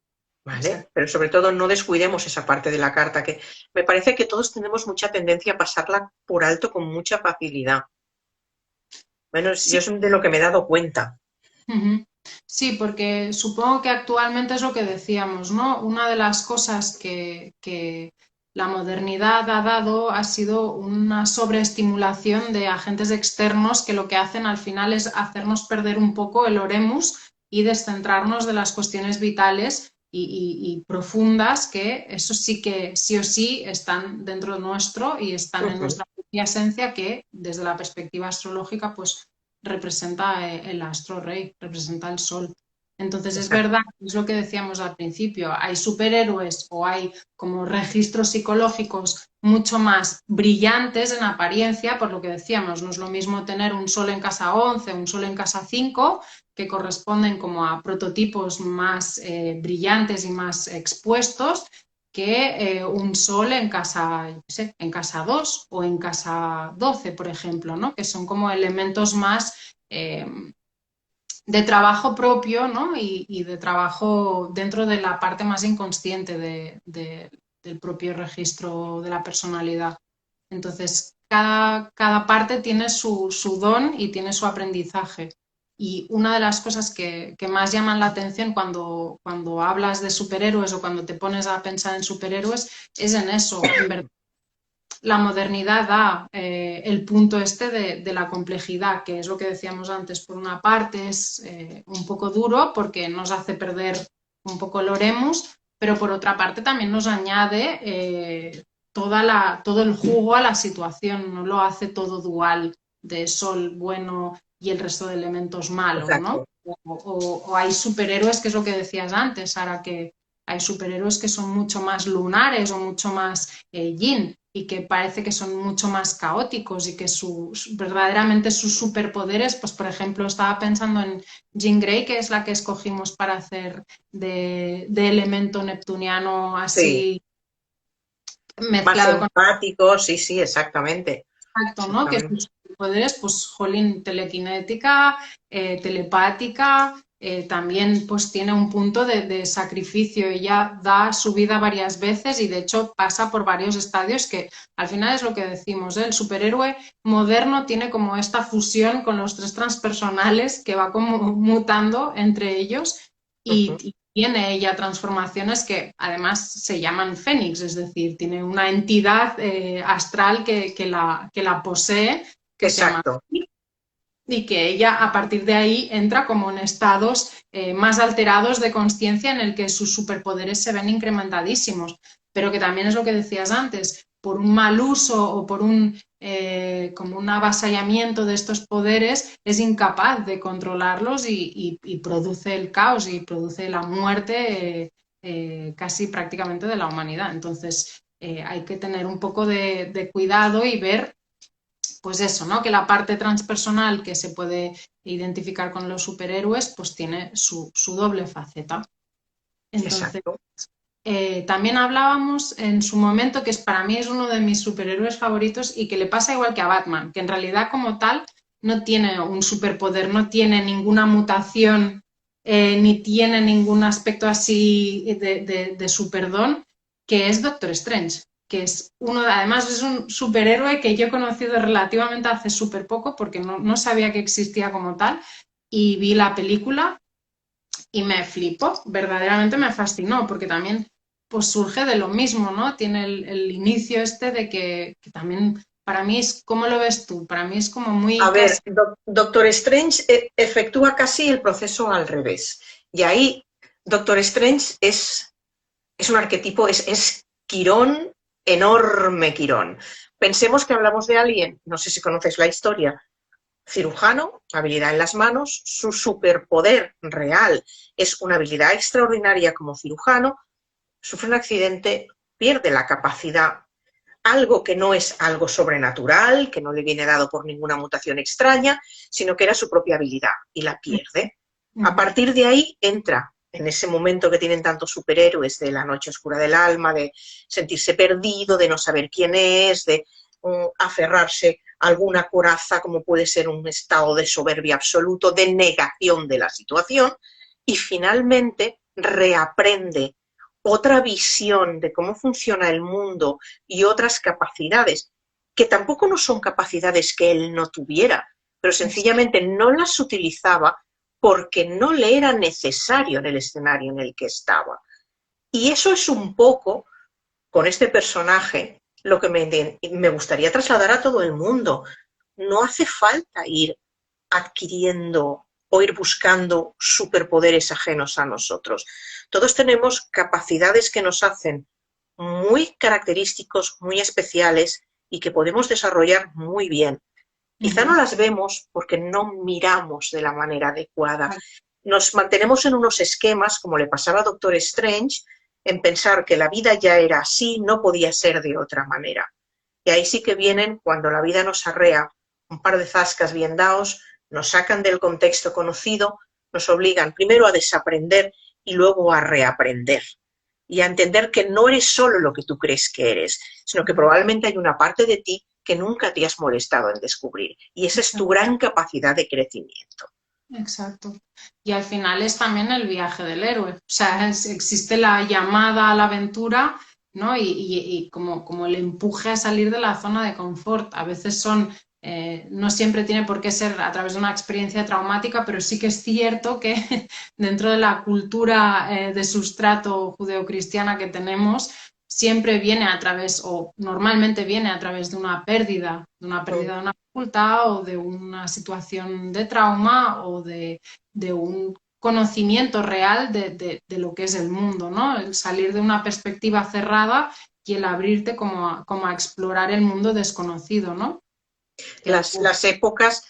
¿vale? exacto. Pero sobre todo no descuidemos esa parte de la carta, que me parece que todos tenemos mucha tendencia a pasarla por alto con mucha facilidad. Bueno, Sí, yo es de lo que me he dado cuenta. ujú. Sí, porque supongo que actualmente es lo que decíamos, ¿no? Una de las cosas que la modernidad ha dado ha sido una sobreestimulación de agentes externos que lo que hacen al final es hacernos perder un poco el oremus y descentrarnos de las cuestiones vitales y profundas que eso sí que sí o sí están dentro nuestro y están en Ujú. nuestra propia esencia que desde la perspectiva astrológica pues representa el astro rey, representa el sol. Entonces es Exacto. verdad, es lo que decíamos al principio, hay superhéroes o hay como registros psicológicos mucho más brillantes en apariencia, por lo que decíamos, no es lo mismo tener un sol en casa 11, un sol en casa 5, que corresponden como a prototipos más brillantes y más expuestos, que un sol en casa, yo sé, en casa 2 o en casa 12, por ejemplo, ¿no? Que son como elementos más de trabajo propio, ¿no? Y de trabajo dentro de la parte más inconsciente del propio registro de la personalidad. Entonces, cada parte tiene su don y tiene su aprendizaje. Y una de las cosas que más llaman la atención cuando hablas de superhéroes o cuando te pones a pensar en superhéroes es en eso. En verdad, la modernidad da el punto este de la complejidad, que es lo que decíamos antes. Por una parte es un poco duro porque nos hace perder un poco el oremus, pero por otra parte también nos añade todo el jugo a la situación, no lo hace todo dual de sol bueno y el resto de elementos malos, ¿no? Exacto. O hay superhéroes, que es lo que decías antes, Sara, que hay superhéroes que son mucho más lunares o mucho más yin y que parece que son mucho más caóticos y que verdaderamente sus superpoderes, pues por ejemplo estaba pensando en Jean Grey, que es la que escogimos para hacer de elemento neptuniano Sí. así Más mezclado con empático, sí, sí, exactamente. acto, ¿no? Que Exactamente. sus poderes, pues, jolín, telequinética, telepática, también pues tiene un punto de sacrificio. Ella da su vida varias veces y de hecho pasa por varios estadios que al final es lo que decimos, ¿eh? El superhéroe moderno tiene como esta fusión con los tres transpersonales que va como mutando entre ellos Ujú. y tiene ella transformaciones que además se llaman fénix, es decir, tiene una entidad astral que la posee, que se llama Exacto. y que ella a partir de ahí entra como en estados más alterados de conciencia en el que sus superpoderes se ven incrementadísimos, pero que también es lo que decías antes, por un mal uso o por como un avasallamiento de estos poderes es incapaz de controlarlos y produce el caos y produce la muerte casi prácticamente de la humanidad. Entonces hay que tener un poco de cuidado y ver pues eso, ¿no? Que la parte transpersonal que se puede identificar con los superhéroes, pues tiene su doble faceta. Entonces, Exacto. también hablábamos en su momento, que para mí es uno de mis superhéroes favoritos y que le pasa igual que a Batman, que en realidad como tal no tiene un superpoder, no tiene ninguna mutación, ni tiene ningún aspecto así de superdón, que es Doctor Strange, que es uno, además es un superhéroe que yo he conocido relativamente hace súper poco porque no sabía que existía como tal y vi la película y me flipó, verdaderamente me fascinó, porque también pues surge de lo mismo, ¿no? Tiene el inicio este de que también para mí es, ¿cómo lo ves tú? Para mí es como A muy ver, casi, Doctor Strange efectúa casi el proceso al revés. Y ahí Doctor Strange es un arquetipo, es Quirón, enorme Quirón. Pensemos que hablamos de alguien, no sé si conoces la historia, cirujano, habilidad en las manos, su superpoder real es una habilidad extraordinaria como cirujano, sufre un accidente, pierde la capacidad, algo que no es algo sobrenatural, que no le viene dado por ninguna mutación extraña, sino que era su propia habilidad y la pierde. A partir de ahí entra en ese momento que tienen tantos superhéroes de la noche oscura del alma, de sentirse perdido, de no saber quién es, de aferrarse a alguna coraza como puede ser un estado de soberbia absoluto, de negación de la situación, y finalmente reaprende otra visión de cómo funciona el mundo y otras capacidades, que tampoco no son capacidades que él no tuviera, pero sencillamente no las utilizaba porque no le era necesario en el escenario en el que estaba. Y eso es un poco, con este personaje, lo que me gustaría trasladar a todo el mundo. No hace falta ir adquiriendo o ir buscando superpoderes ajenos a nosotros. Todos tenemos capacidades que nos hacen muy característicos, muy especiales y que podemos desarrollar muy bien. Quizá no las vemos porque no miramos de la manera adecuada. Nos mantenemos en unos esquemas, como le pasaba a Doctor Strange, en pensar que la vida ya era así, no podía ser de otra manera. Y ahí sí que vienen, cuando la vida nos arrea un par de zascas bien dados, nos sacan del contexto conocido, nos obligan primero a desaprender y luego a reaprender. Y a entender que no eres solo lo que tú crees que eres, sino que probablemente hay una parte de ti que nunca te has molestado en descubrir. Y esa es tu gran capacidad de crecimiento. Exacto. Y al final es también el viaje del héroe. O sea, existe la llamada a la aventura, ¿no? Y como el empuje a salir de la zona de confort. A veces no siempre tiene por qué ser a través de una experiencia traumática, pero sí que es cierto que dentro de la cultura de sustrato judeocristiana que tenemos, siempre viene a través, o normalmente viene a través de una pérdida de una facultad o de una situación de trauma o de un conocimiento real de lo que es el mundo, ¿no? El salir de una perspectiva cerrada y el abrirte como a explorar el mundo desconocido, ¿no? Las épocas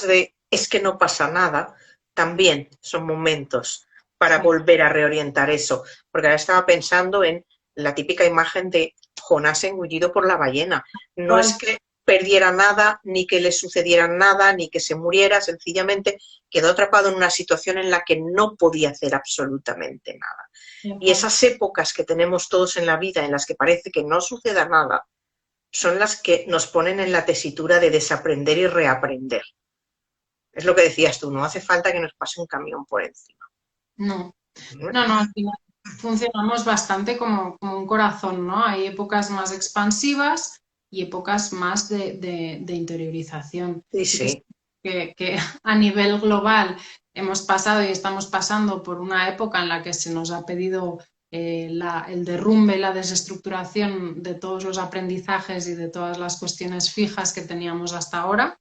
de es que no pasa nada también son momentos para volver a reorientar eso. Porque ahora estaba pensando en la típica imagen de Jonás engullido por la ballena. No es que perdiera nada, ni que le sucediera nada, ni que se muriera, sencillamente quedó atrapado en una situación en la que no podía hacer absolutamente nada. Y esas épocas que tenemos todos en la vida en las que parece que no suceda nada, son las que nos ponen en la tesitura de desaprender y reaprender. Es lo que decías tú, no hace falta que nos pase un camión por encima. No, al final funcionamos bastante como un corazón, ¿no? Hay épocas más expansivas y épocas más de interiorización. Sí. Que a nivel global hemos pasado y estamos pasando por una época en la que se nos ha pedido el derrumbe, la desestructuración de todos los aprendizajes y de todas las cuestiones fijas que teníamos hasta ahora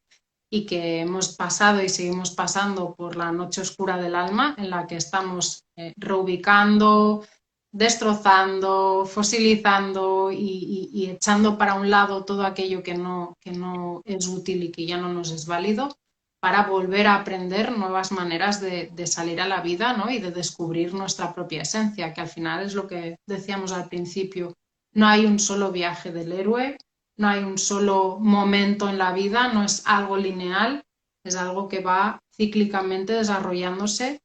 y que hemos pasado y seguimos pasando por la noche oscura del alma en la que estamos reubicando, destrozando, fosilizando y echando para un lado todo aquello que no es útil y que ya no nos es válido para volver a aprender nuevas maneras de salir a la vida, ¿no? Y de descubrir nuestra propia esencia, que al final es lo que decíamos al principio. No hay un solo viaje del héroe, no hay un solo momento en la vida, no es algo lineal, es algo que va cíclicamente desarrollándose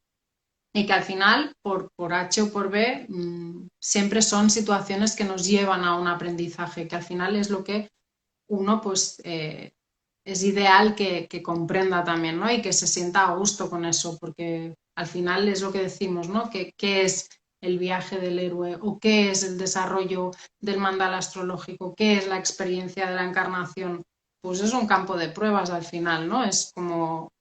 y que al final, por H o por B, siempre son situaciones que nos llevan a un aprendizaje, que al final es lo que uno pues es ideal que comprenda también, ¿no? Y que se sienta a gusto con eso, porque al final es lo que decimos, ¿no? ¿Qué es el viaje del héroe o qué es el desarrollo del mandala astrológico? ¿Qué es la experiencia de la encarnación? Pues es un campo de pruebas al final, ¿no? Es como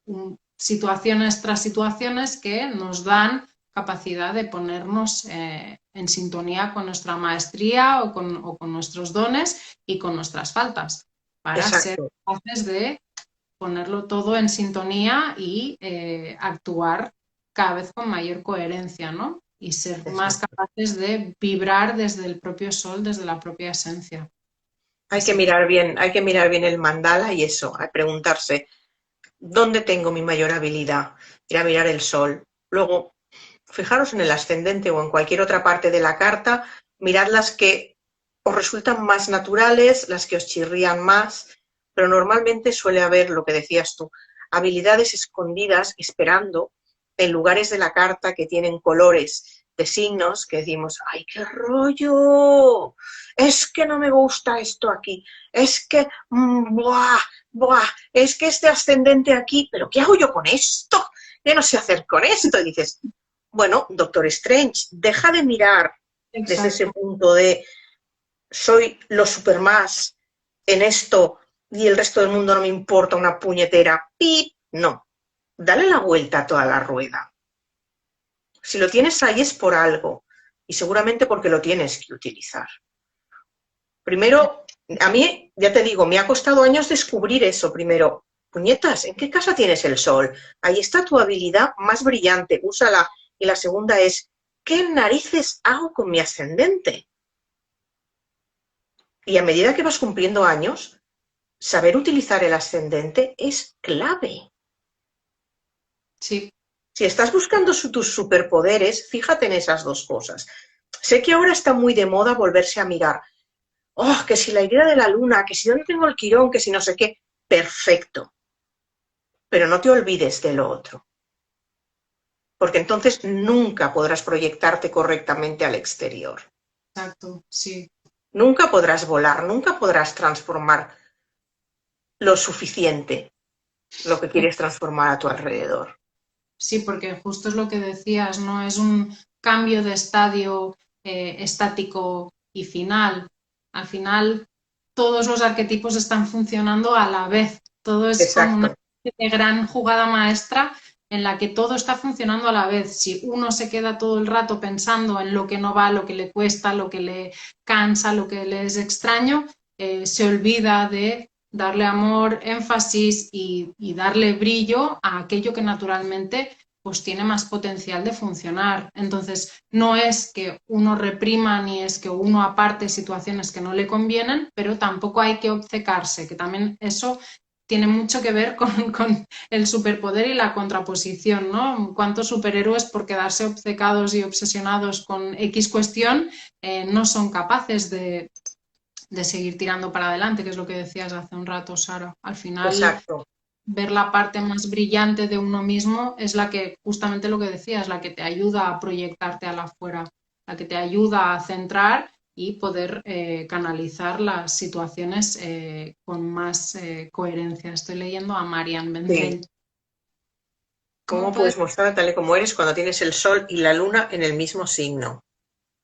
situaciones tras situaciones que nos dan capacidad de ponernos en sintonía con nuestra maestría o con nuestros dones y con nuestras faltas para ser capaces de ponerlo todo en sintonía y actuar cada vez con mayor coherencia, ¿no? Y ser más capaces de vibrar desde el propio sol, desde la propia esencia. Hay que mirar bien el mandala y eso, a preguntarse, ¿dónde tengo mi mayor habilidad? Ir a mirar el sol. Luego, fijaros en el ascendente o en cualquier otra parte de la carta, mirad las que os resultan más naturales, las que os chirrían más, pero normalmente suele haber, lo que decías tú, habilidades escondidas esperando en lugares de la carta que tienen colores de signos que decimos, ¡ay, qué rollo! Es que no me gusta esto aquí, es que, buah, buah, es que este ascendente aquí, pero ¿qué hago yo con esto? ¿Qué no sé hacer con esto? Y dices, bueno, Doctor Strange, deja de mirar desde ese Exacto. punto de soy lo supermás en esto y el resto del mundo no me importa una puñetera, ¡pip! No, dale la vuelta a toda la rueda. Si lo tienes ahí es por algo y seguramente porque lo tienes que utilizar. Primero, a mí, ya te digo, me ha costado años descubrir eso. Primero, puñetas, ¿en qué casa tienes el sol? Ahí está tu habilidad más brillante, úsala. Y la segunda es, ¿qué narices hago con mi ascendente? Y a medida que vas cumpliendo años, saber utilizar el ascendente es clave. Sí, Si estás buscando tus superpoderes, fíjate en esas dos cosas. Sé que ahora está muy de moda volverse a mirar. Oh, que si la idea de la luna, que si dónde tengo el quirón, que si no sé qué. Perfecto. Pero no te olvides de lo otro. Porque entonces nunca podrás proyectarte correctamente al exterior. exacto, sí. Nunca podrás volar, nunca podrás transformar lo suficiente lo que quieres transformar a tu alrededor. Sí, porque justo es lo que decías, no es un cambio de estadio estático y final. Al final, todos los arquetipos están funcionando a la vez. Todo es como una Exacto. gran jugada maestra en la que todo está funcionando a la vez. Si uno se queda todo el rato pensando en lo que no va, lo que le cuesta, lo que le cansa, lo que le es extraño, se olvida de darle amor, énfasis y darle brillo a aquello que naturalmente pues tiene más potencial de funcionar. Entonces, no es que uno reprima ni es que uno aparte situaciones que no le convienen, pero tampoco hay que obcecarse, que también eso tiene mucho que ver con el superpoder y la contraposición, ¿no? ¿Cuántos superhéroes por quedarse obcecados y obsesionados con X cuestión no son capaces de seguir tirando para adelante, que es lo que decías hace un rato, Sara? Al final, Exacto. ver la parte más brillante de uno mismo es la que, justamente lo que decías, la que te ayuda a proyectarte a la afuera, la que te ayuda a centrar y poder canalizar las situaciones con más coherencia. Estoy leyendo a Marian Sí. Benzell. ¿Cómo ¿Cómo puedes? puedes mostrar tal y como eres cuando tienes el sol y la luna en el mismo signo,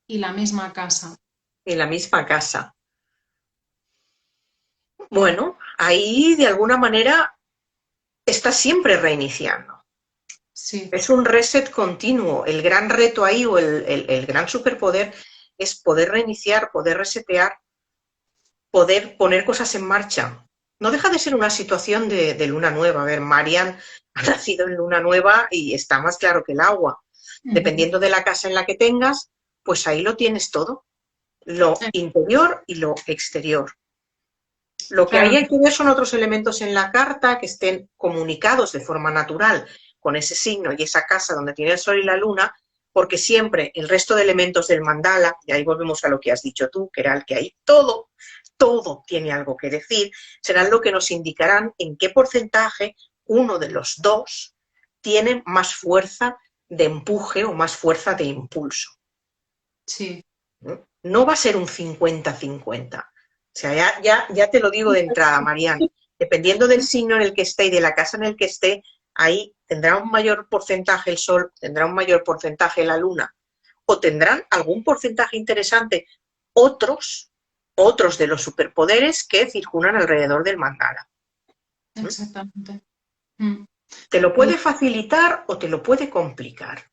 Y la misma casa. en la misma casa? Bueno, ahí de alguna manera estás siempre reiniciando. Sí, Es un reset continuo. El gran reto ahí o el gran superpoder es poder reiniciar, poder resetear, poder poner cosas en marcha. No deja de ser una situación de luna nueva. A ver, Marian ha nacido en luna nueva y está más claro que el agua. uh-huh. Dependiendo de la casa en la que tengas, pues ahí lo tienes todo, lo interior y lo exterior. Lo que Claro, hay que ver son otros elementos en la carta que estén comunicados de forma natural con ese signo y esa casa donde tiene el sol y la luna, porque siempre el resto de elementos del mandala, y ahí volvemos a lo que has dicho tú, que era el que hay todo, todo tiene algo que decir, serán lo que nos indicarán en qué porcentaje uno de los dos tiene más fuerza de empuje o más fuerza de impulso. sí. No va a ser un 50-50. O sea, ya te lo digo de entrada, Marian. Dependiendo del signo en el que esté y de la casa en el que esté, ahí tendrá un mayor porcentaje el sol, tendrá un mayor porcentaje la luna, o tendrán algún porcentaje interesante otros de los superpoderes que circulan alrededor del mandala. Exactamente. Mm. Te lo Y puede facilitar o te lo puede complicar.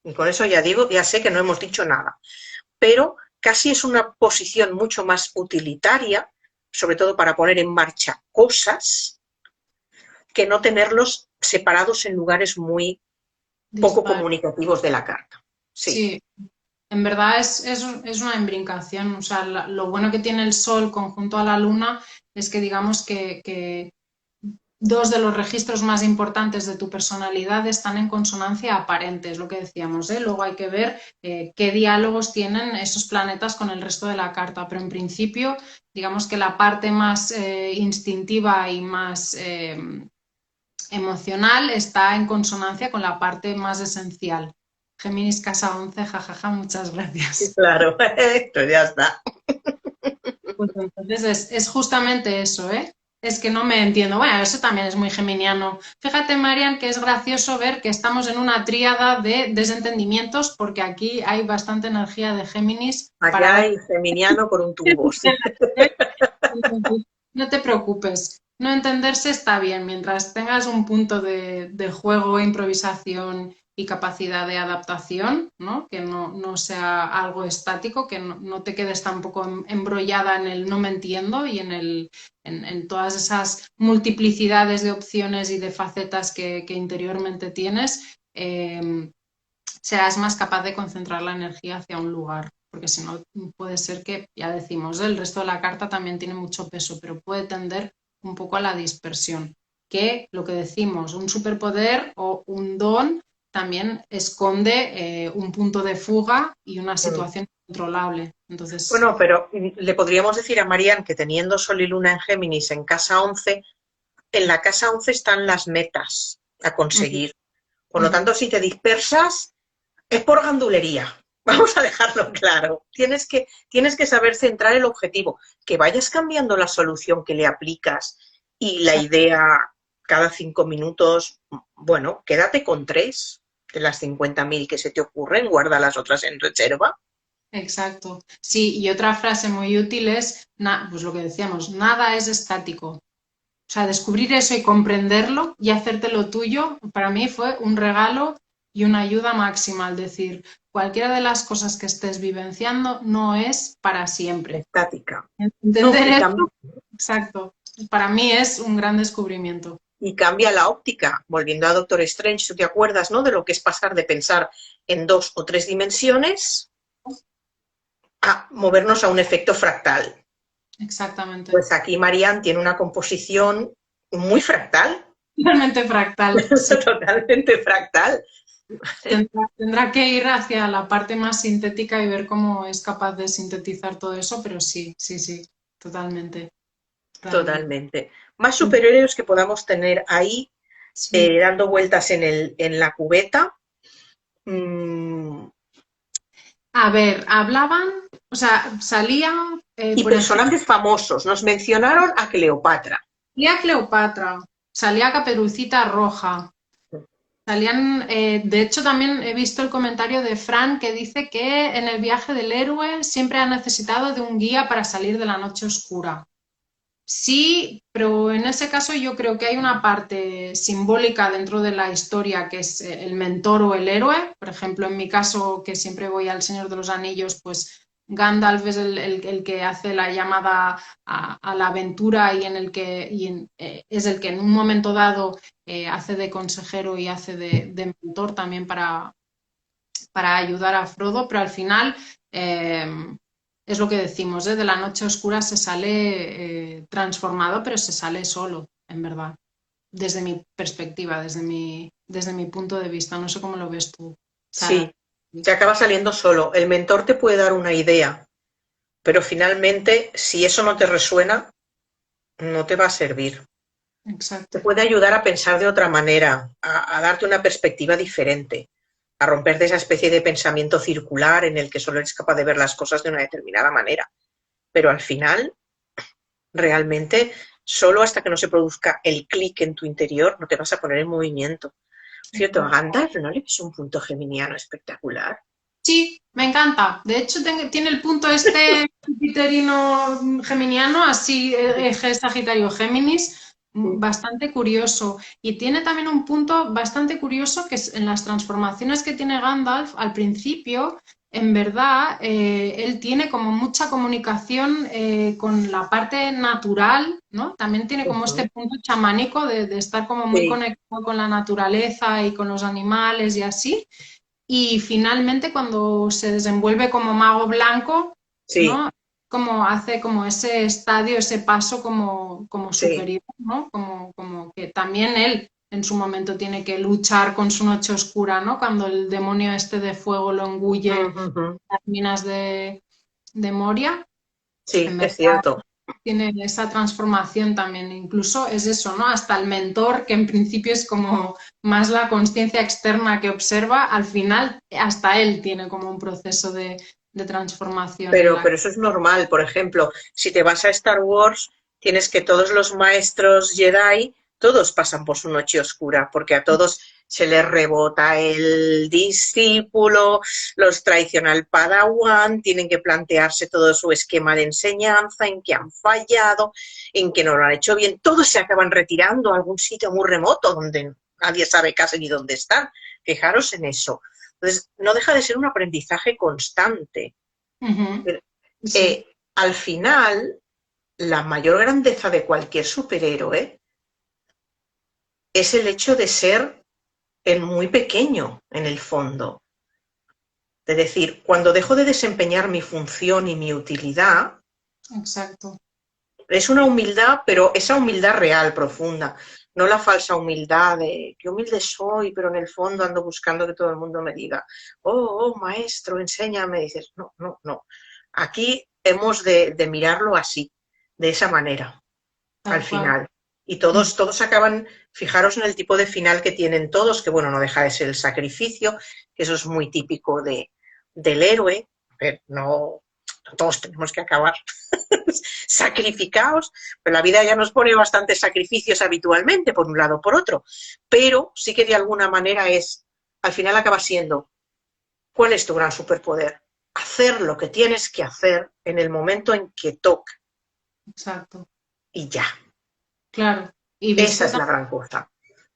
Y con eso ya digo, ya sé que no hemos dicho nada, pero casi es una posición mucho más utilitaria, sobre todo para poner en marcha cosas, que no tenerlos separados en lugares muy poco dispara. comunicativos de la carta. Sí, Sí, en verdad es una imbrincación. O sea, lo bueno que tiene el Sol conjunto a la Luna es que digamos que dos de los registros más importantes de tu personalidad están en consonancia aparente, es lo que decíamos, ¿eh? Luego hay que ver qué diálogos tienen esos planetas con el resto de la carta, pero en principio, digamos que la parte más instintiva y más emocional está en consonancia con la parte más esencial. Géminis casa 11, jajaja, muchas gracias. Claro, esto ya está. Pues entonces es justamente eso, ¿eh? Es que no me entiendo. Bueno, eso también es muy geminiano. Fíjate, Marian, que es gracioso ver que estamos en una tríada de desentendimientos porque aquí hay bastante energía de Géminis para Allá ver. hay geminiano por un tubo, sí. Entonces, no te preocupes. No entenderse está bien. Mientras tengas un punto de juego, improvisación y capacidad de adaptación, ¿no? Que no sea algo estático, que no te quedes tampoco embrollada en el no me entiendo y en todas esas multiplicidades de opciones y de facetas que interiormente tienes, serás más capaz de concentrar la energía hacia un lugar, porque si no puede ser que, ya decimos, el resto de la carta también tiene mucho peso, pero puede tender un poco a la dispersión, que lo que decimos, un superpoder o un don también esconde un punto de fuga y una situación controlable. Entonces, Bueno, pero le podríamos decir a Marian que teniendo Sol y Luna en Géminis en casa 11, en la casa 11 están las metas a conseguir. Por lo tanto, si te dispersas, es por gandulería. Vamos a dejarlo claro. Tienes que saber centrar el objetivo. Que vayas cambiando la solución que le aplicas y la idea cada 5 minutos, bueno, quédate con 3 de las 50.000 que se te ocurren, guarda las otras en reserva. exacto. Sí, y otra frase muy útil es, pues lo que decíamos, nada es estático. O sea, descubrir eso y comprenderlo y hacértelo tuyo, para mí fue un regalo y una ayuda máxima al decir, cualquiera de las cosas que estés vivenciando no es para siempre. Estática. No, Entender esto, exacto, para mí es un gran descubrimiento. y cambia la óptica. Volviendo a Doctor Strange, tú te acuerdas, ¿no?, de lo que es pasar de pensar en 2 o 3 dimensiones a movernos a un efecto fractal. Exactamente. Pues aquí Marianne tiene una composición muy fractal. Totalmente fractal. Sí. Totalmente fractal. Tendrá que ir hacia la parte más sintética y ver cómo es capaz de sintetizar todo eso, pero sí, sí, sí, totalmente. Totalmente. Más superhéroes que podamos tener ahí Sí. dando vueltas en la cubeta. Mm, A ver, hablaban, o sea, salía, y por ejemplo, personajes famosos. Nos mencionaron a Cleopatra. salía Cleopatra, salía Caperucita Roja, salían, de hecho también he visto el comentario de Fran que dice que en el viaje del héroe siempre ha necesitado de un guía para salir de la noche oscura. Sí, pero en ese caso yo creo que hay una parte simbólica dentro de la historia que es el mentor o el héroe. Por ejemplo, en mi caso, que siempre voy al Señor de los Anillos, pues Gandalf es el que hace la llamada a la aventura y en el que es el que en un momento dado hace de consejero y hace de mentor también para ayudar a Frodo, pero al final es lo que decimos, de la noche oscura se sale transformado, pero se sale solo, en verdad, desde mi perspectiva, desde mi punto de vista. No sé cómo lo ves tú, Sara. Sí, te acaba saliendo solo. El mentor te puede dar una idea, pero finalmente, si eso no te resuena, no te va a servir. Te Exacto. puede ayudar a pensar de otra manera, a darte una perspectiva diferente, a romper de esa especie de pensamiento circular en el que solo eres capaz de ver las cosas de una determinada manera. Pero al final, realmente, solo hasta que no se produzca el clic en tu interior, no te vas a poner en movimiento. ¿Cierto? A Gandalf no le ves un punto geminiano espectacular. Sí, me encanta. De hecho, tiene el punto este jupiterino geminiano, así eje Sagitario-Géminis, bastante curioso. Y tiene también un punto bastante curioso que es en las transformaciones que tiene Gandalf al principio. En verdad, él tiene como mucha comunicación con la parte natural, ¿no? También tiene como este punto chamánico de estar como muy Sí, conectado con la naturaleza y con los animales y así. Y finalmente cuando se desenvuelve como mago blanco, sí, ¿no? Como hace como ese estadio, ese paso como sí. superior, ¿no? Como que también él en su momento tiene que luchar con su noche oscura, ¿no? Cuando el demonio este de fuego lo engulle Ujú. las minas de Moria. Sí, En es verdad, cierto. tiene esa transformación también. Incluso es eso, ¿no? Hasta el mentor, que en principio es como más la consciencia externa que observa, al final hasta él tiene como un proceso de transformación en Pero la... eso es normal. Por ejemplo, si te vas a Star Wars, tienes que todos los maestros Jedi, todos pasan por su noche oscura, porque a todos se les rebota el discípulo, los traiciona el Padawan, tienen que plantearse todo su esquema de enseñanza, en que han fallado, en que no lo han hecho bien. Todos se acaban retirando a algún sitio muy remoto donde nadie sabe casi ni dónde están. Fijaros en eso. Entonces, no deja de ser un aprendizaje constante. Ujú. Sí, Al final, la mayor grandeza de cualquier superhéroe es el hecho de ser el muy pequeño en el fondo. Es decir, cuando dejo de desempeñar mi función y mi utilidad, exacto. es una humildad, pero esa humildad real, profunda, no la falsa humildad de qué humilde soy, pero en el fondo ando buscando que todo el mundo me diga, oh maestro, enséñame. Dices, no, no, no. Aquí hemos de mirarlo así, de esa manera, al Tal cual. final. Y todos acaban, fijaros en el tipo de final que tienen todos, que bueno, no deja de ser el sacrificio, que eso es muy típico del héroe. No, todos tenemos que acabar sacrificados, pero la vida ya nos pone bastantes sacrificios habitualmente, por un lado o por otro, pero sí que de alguna manera al final acaba siendo, ¿cuál es tu gran superpoder? Hacer lo que tienes que hacer en el momento en que toca Exacto. y ya. Claro. Y Esa visto es la gran cosa.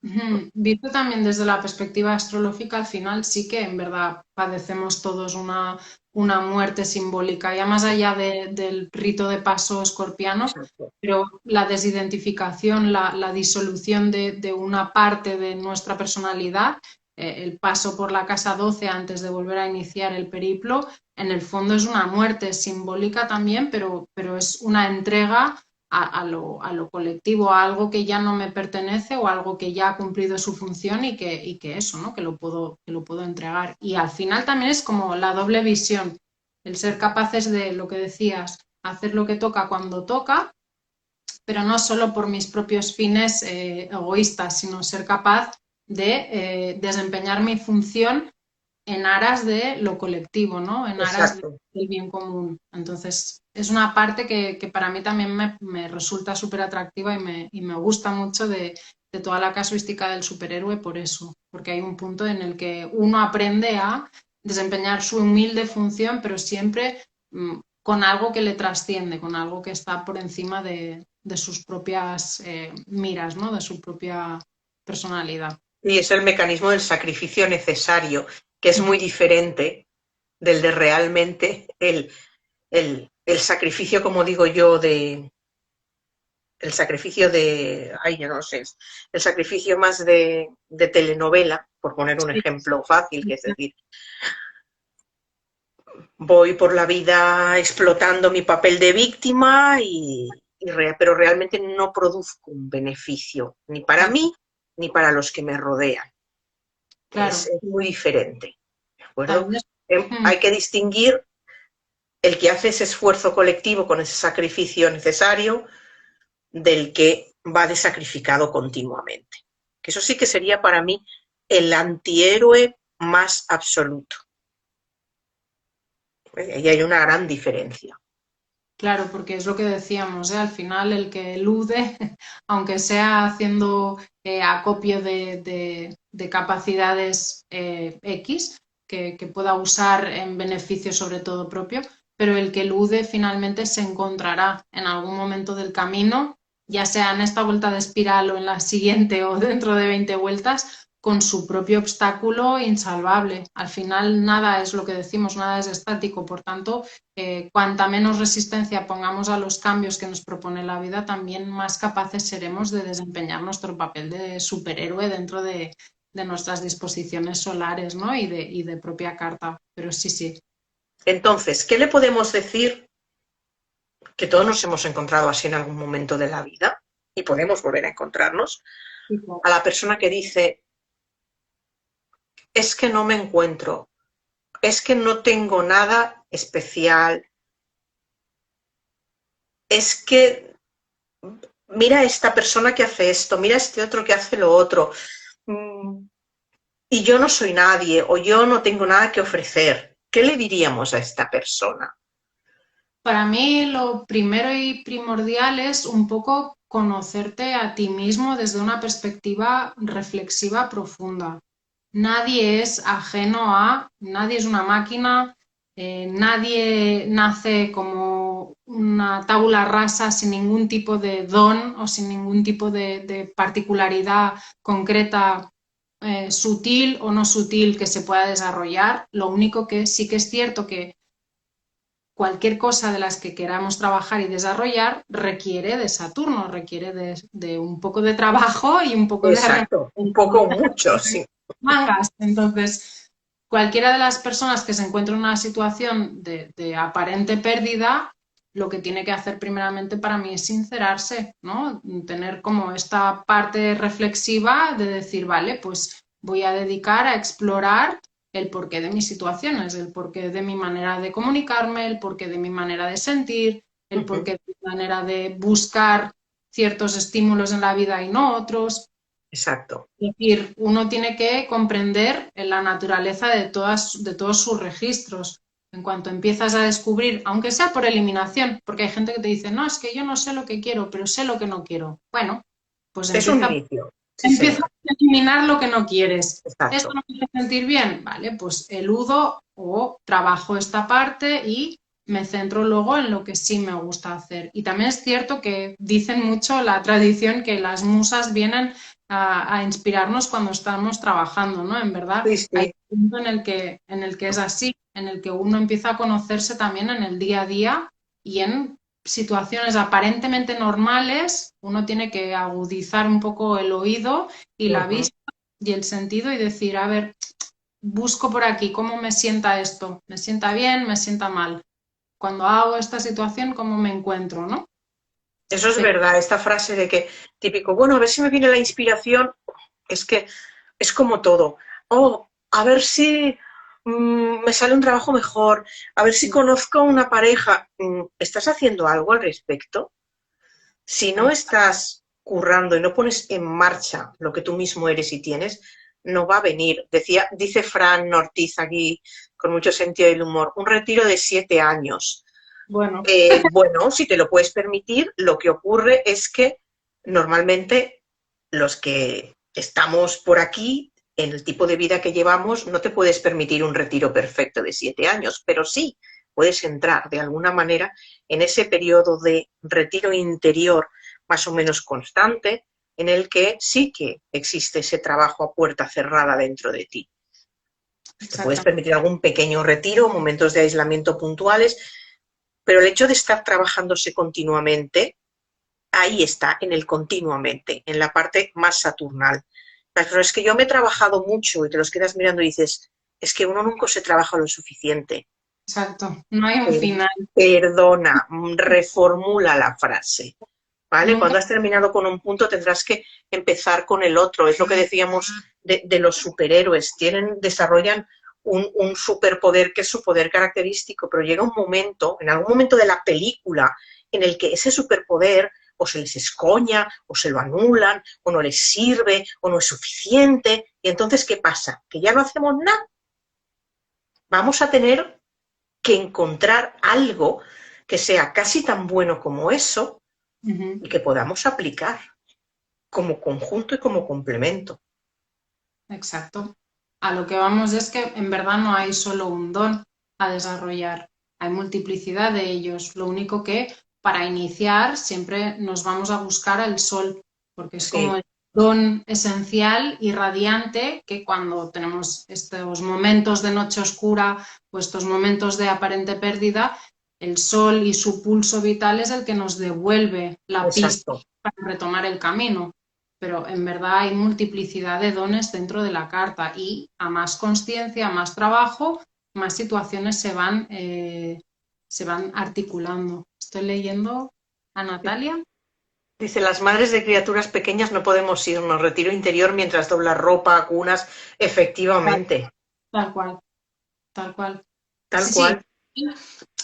ujú. Visto también desde la perspectiva astrológica, al final sí que en verdad padecemos todos una muerte simbólica, ya más allá del rito de paso escorpiano, Exacto. pero la desidentificación, la disolución de una parte de nuestra personalidad, el paso por la casa 12 antes de volver a iniciar el periplo, en el fondo es una muerte simbólica también, pero es una entrega a lo colectivo, a algo que ya no me pertenece o algo que ya ha cumplido su función y que eso, ¿no? Que lo puedo entregar. Y al final también es como la doble visión, el ser capaces de, lo que decías, hacer lo que toca cuando toca, pero no solo por mis propios fines egoístas, sino ser capaz de desempeñar mi función en aras de lo colectivo, ¿no? En aras Exacto. del bien común. Entonces, es una parte que para mí también me resulta súper atractiva y me gusta mucho de toda la casuística del superhéroe por eso, porque hay un punto en el que uno aprende a desempeñar su humilde función, pero siempre con algo que le trasciende, con algo que está por encima de sus propias miras, ¿no? De su propia personalidad. Y es el mecanismo del sacrificio necesario, que es muy diferente del de realmente el sacrificio, como digo yo, el sacrificio ay, yo no sé, el sacrificio más de telenovela, por poner un Sí, ejemplo fácil, que es decir, voy por la vida explotando mi papel de víctima pero realmente no produzco un beneficio, ni para mí, ni para los que me rodean. claro, Es muy diferente, ¿de acuerdo? también es, Hay que distinguir el que hace ese esfuerzo colectivo con ese sacrificio necesario del que va de sacrificado continuamente. Que eso sí que sería para mí el antihéroe más absoluto. Ahí hay una gran diferencia. claro, porque es lo que decíamos, ¿eh? Al final el que elude, aunque sea haciendo acopio de capacidades X, que pueda usar en beneficio sobre todo propio, pero el que elude finalmente se encontrará en algún momento del camino, ya sea en esta vuelta de espiral o en la siguiente o dentro de 20 vueltas, con su propio obstáculo insalvable. Al final nada es lo que decimos, nada es estático, por tanto cuanta menos resistencia pongamos a los cambios que nos propone la vida, también más capaces seremos de desempeñar nuestro papel de superhéroe dentro de nuestras disposiciones solares, ¿no? Y de propia carta. Pero sí, sí. Entonces, ¿qué le podemos decir? Que todos nos hemos encontrado así en algún momento de la vida y podemos volver a encontrarnos. A la persona que dice, es que no me encuentro, es que no tengo nada especial, es que mira esta persona que hace esto, mira este otro que hace lo otro, y yo no soy nadie o yo no tengo nada que ofrecer. ¿Qué le diríamos a esta persona? Para mí lo primero y primordial es un poco conocerte a ti mismo desde una perspectiva reflexiva profunda. Nadie es ajeno a, nadie es una máquina, nadie nace como una tabula rasa sin ningún tipo de don o sin ningún tipo de particularidad concreta, sutil o no sutil, que se pueda desarrollar. Lo único que sí que es cierto que cualquier cosa de las que queramos trabajar y desarrollar requiere de Saturno, requiere de un poco de trabajo y un poco de Exacto, un poco o mucho, sí. mangas. Entonces, cualquiera de las personas que se encuentre en una situación de aparente pérdida, lo que tiene que hacer primeramente para mí es sincerarse, ¿no? Tener como esta parte reflexiva de decir, vale, pues voy a dedicar a explorar el porqué de mis situaciones, el porqué de mi manera de comunicarme, el porqué de mi manera de sentir, el porqué de mi manera de buscar ciertos estímulos en la vida y no otros. Exacto. Es decir, uno tiene que comprender la naturaleza de todos sus registros. En cuanto empiezas a descubrir, aunque sea por eliminación, porque hay gente que te dice, no, es que yo no sé lo que quiero, pero sé lo que no quiero. Bueno, pues Es un inicio, sí empieza señor. a eliminar lo que no quieres. ¿Esto Exacto. no me hace sentir bien? Vale, pues eludo o trabajo esta parte y me centro luego en lo que sí me gusta hacer. Y también es cierto que dicen mucho la tradición que las musas vienen a inspirarnos cuando estamos trabajando, ¿no? En verdad, Sí, hay sí. un punto en el que es así, en el que uno empieza a conocerse también en el día a día y en situaciones aparentemente normales, uno tiene que agudizar un poco el oído y la Ujú. vista y el sentido y decir, a ver, busco por aquí, ¿cómo me sienta esto? ¿Me sienta bien? ¿Me sienta mal? Cuando hago esta situación, ¿cómo me encuentro, no? Eso es Pero, verdad, esta frase de que típico, bueno, a ver si me viene la inspiración, es que es como todo. Oh, a ver si me sale un trabajo mejor, a ver si conozco una pareja. ¿Estás haciendo algo al respecto? Si no estás currando y no pones en marcha lo que tú mismo eres y tienes, no va a venir. Dice Fran Ortiz aquí, con mucho sentido del humor, un retiro de 7 años. bueno, Bueno, si te lo puedes permitir, lo que ocurre es que normalmente los que estamos por aquí, en el tipo de vida que llevamos, no te puedes permitir un retiro perfecto de 7 años, pero sí puedes entrar de alguna manera en ese periodo de retiro interior más o menos constante, en el que sí que existe ese trabajo a puerta cerrada dentro de ti. Te puedes exactamente, permitir algún pequeño retiro, momentos de aislamiento puntuales, pero el hecho de estar trabajándose continuamente, ahí está, en el continuamente, en la parte más saturnal. Pero es que yo me he trabajado mucho y te los quedas mirando y dices, es que uno nunca se trabaja lo suficiente. exacto. No hay un final. Perdona, reformula la frase. ¿Vale? Nunca. Cuando has terminado con un punto tendrás que empezar con el otro. Es lo que decíamos de los superhéroes. Desarrollan un superpoder que es su poder característico, pero llega un momento, en algún momento de la película, en el que ese superpoder o se les escoña, o se lo anulan, o no les sirve, o no es suficiente. Y entonces, ¿qué pasa? Que ya no hacemos nada. Vamos a tener que encontrar algo que sea casi tan bueno como eso Ujú. y que podamos aplicar como conjunto y como complemento. Exacto. A lo que vamos es que en verdad no hay solo un don a desarrollar, hay multiplicidad de ellos. Lo único que para iniciar siempre nos vamos a buscar al sol, porque es como Sí, el don esencial y radiante que cuando tenemos estos momentos de noche oscura o estos momentos de aparente pérdida, el sol y su pulso vital es el que nos devuelve la pista exacto. para retomar el camino, pero en verdad hay multiplicidad de dones dentro de la carta y a más conciencia, más trabajo, más situaciones se van articulando. Estoy leyendo a Natalia. Dice, las madres de criaturas pequeñas no podemos irnos, retiro interior mientras dobla ropa, cunas, Tal, efectivamente, tal cual, tal cual. tal Sí, sí, cual.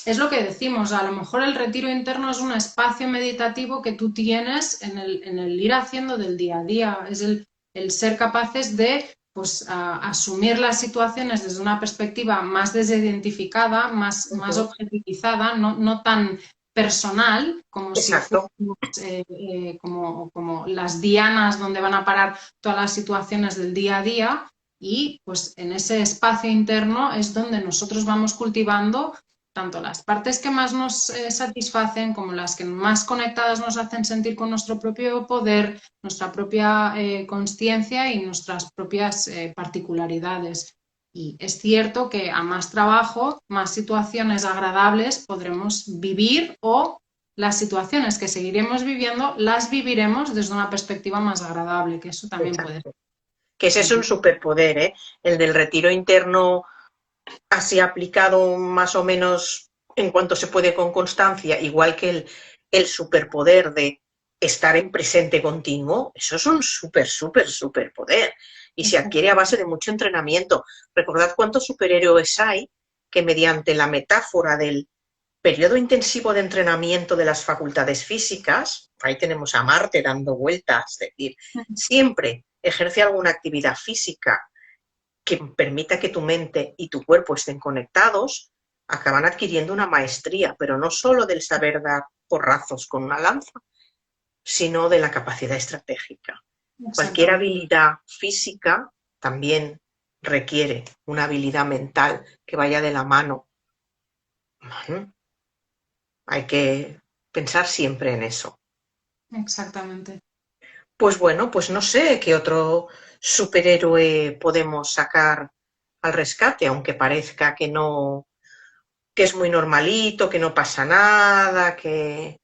es lo que decimos, a lo mejor el retiro interno es un espacio meditativo que tú tienes en el ir haciendo del día a día, es el ser capaces de pues, asumir las situaciones desde una perspectiva más desidentificada, más objetivizada, no tan personal, como si Exacto. fuéramos como las dianas donde van a parar todas las situaciones del día a día, y pues en ese espacio interno es donde nosotros vamos cultivando tanto las partes que más nos satisfacen como las que más conectadas nos hacen sentir con nuestro propio poder, nuestra propia consciencia y nuestras propias particularidades. Y es cierto que a más trabajo, más situaciones agradables podremos vivir, o las situaciones que seguiremos viviendo las viviremos desde una perspectiva más agradable, que eso también puede Exacto. Que ese es un ser. superpoder, ¿eh? El del retiro interno, así aplicado más o menos en cuanto se puede con constancia, igual que el superpoder de estar en presente continuo, eso es un superpoder. Y se adquiere a base de mucho entrenamiento. Recordad cuántos superhéroes hay que mediante la metáfora del periodo intensivo de entrenamiento de las facultades físicas, ahí tenemos a Marte dando vueltas, es decir, siempre ejerce alguna actividad física que permita que tu mente y tu cuerpo estén conectados, acaban adquiriendo una maestría, pero no solo del saber dar porrazos con una lanza, sino de la capacidad estratégica. Cualquier habilidad física también requiere una habilidad mental que vaya de la mano. Hay que pensar siempre en eso. Exactamente. Pues bueno, pues no sé qué otro superhéroe podemos sacar al rescate, aunque parezca que no, que es muy normalito, que no pasa nada, que...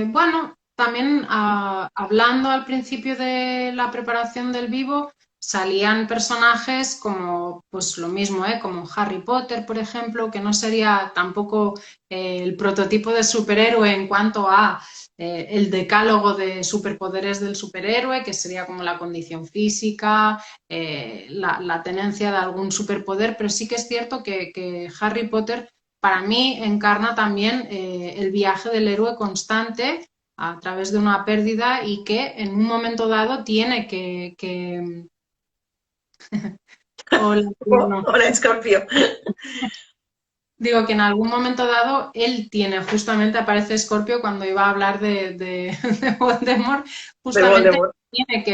Bueno, también hablando al principio de la preparación del vivo, salían personajes como, pues lo mismo, como Harry Potter, por ejemplo, que no sería tampoco el prototipo de superhéroe en cuanto a el decálogo de superpoderes del superhéroe, que sería como la condición física, la tenencia de algún superpoder, pero sí que es cierto que Harry Potter para mí encarna también el viaje del héroe constante a través de una pérdida, y que en un momento dado tiene que... Hola, no. Hola, Scorpio. Digo que en algún momento dado él tiene, justamente aparece Scorpio cuando iba a hablar de Voldemort, De justamente Voldemort. tiene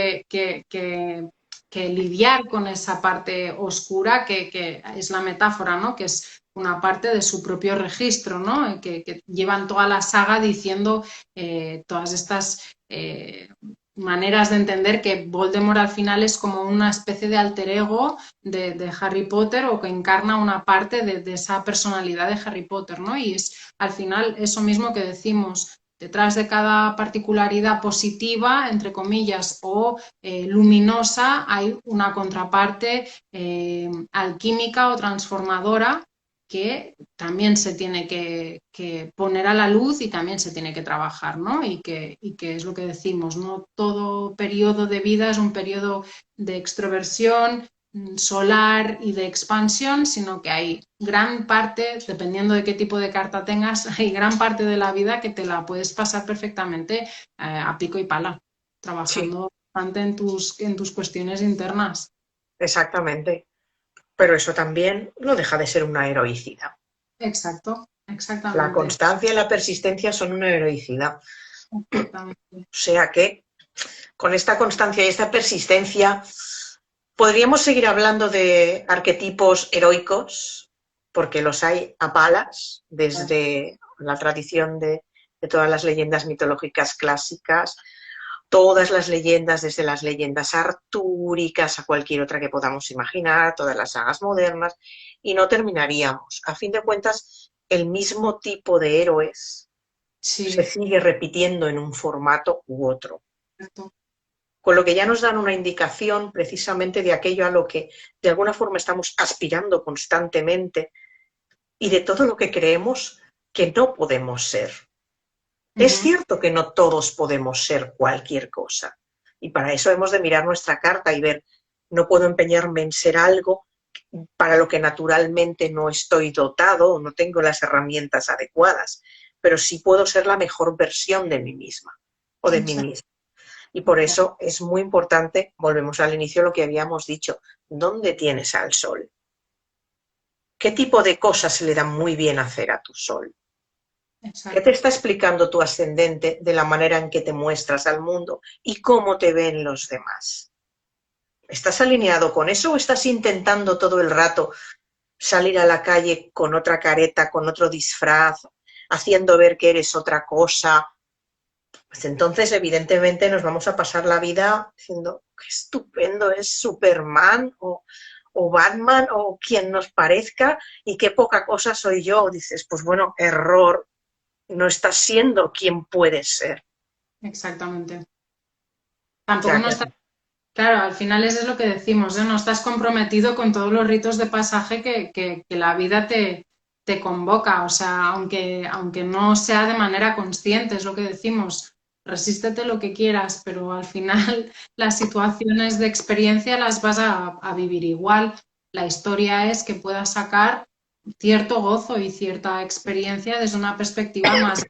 que lidiar con esa parte oscura que es la metáfora, ¿no? Que es una parte de su propio registro, ¿no? Que llevan toda la saga diciendo todas estas maneras de entender que Voldemort al final es como una especie de alter ego de Harry Potter, o que encarna una parte de esa personalidad de Harry Potter, ¿no? Y es al final eso mismo que decimos, detrás de cada particularidad positiva, entre comillas, o luminosa, hay una contraparte alquímica o transformadora que también se tiene que poner a la luz y también se tiene que trabajar, ¿no? Y que es lo que decimos, no todo periodo de vida es un periodo de extroversión solar y de expansión, sino que hay gran parte, dependiendo de qué tipo de carta tengas, hay gran parte de la vida que te la puedes pasar perfectamente a pico y pala, Sí, trabajando bastante en tus cuestiones internas. exactamente. Pero eso también no deja de ser una heroicidad. Exacto, La exactamente, constancia y la persistencia son una heroicidad. exactamente. O sea que con esta constancia y esta persistencia podríamos seguir hablando de arquetipos heroicos, porque los hay a palas desde la tradición de todas las leyendas mitológicas clásicas, todas las leyendas, desde las leyendas artúricas a cualquier otra que podamos imaginar, todas las sagas modernas, y no terminaríamos. A fin de cuentas, el mismo tipo de héroes se Sí, sigue repitiendo en un formato u otro, exacto. con lo que ya nos dan una indicación precisamente de aquello a lo que de alguna forma estamos aspirando constantemente y de todo lo que creemos que no podemos ser. Es Ujú. cierto que no todos podemos ser cualquier cosa, y para eso hemos de mirar nuestra carta y ver, no puedo empeñarme en ser algo para lo que naturalmente no estoy dotado o no tengo las herramientas adecuadas, pero sí puedo ser la mejor versión de mí misma o de mí misma. Y por eso es muy importante, volvemos al inicio lo que habíamos dicho, ¿dónde tienes al sol? ¿Qué tipo de cosas se le dan muy bien hacer a tu sol? ¿Qué te está explicando tu ascendente de la manera en que te muestras al mundo y cómo te ven los demás? ¿Estás alineado con eso o estás intentando todo el rato salir a la calle con otra careta, con otro disfraz, haciendo ver que eres otra cosa? Pues entonces, evidentemente, nos vamos a pasar la vida diciendo, qué estupendo es Superman o Batman o quien nos parezca y qué poca cosa soy yo. Dices, pues bueno, error, no estás siendo quien puedes ser. Exactamente. Tampoco no estás, claro, al final eso es lo que decimos, ¿eh? No estás comprometido con todos los ritos de pasaje que la vida te convoca, o sea, aunque no sea de manera consciente, es lo que decimos, resístete lo que quieras, pero al final las situaciones de experiencia las vas a vivir igual. La historia es que puedas sacar cierto gozo y cierta experiencia desde una perspectiva más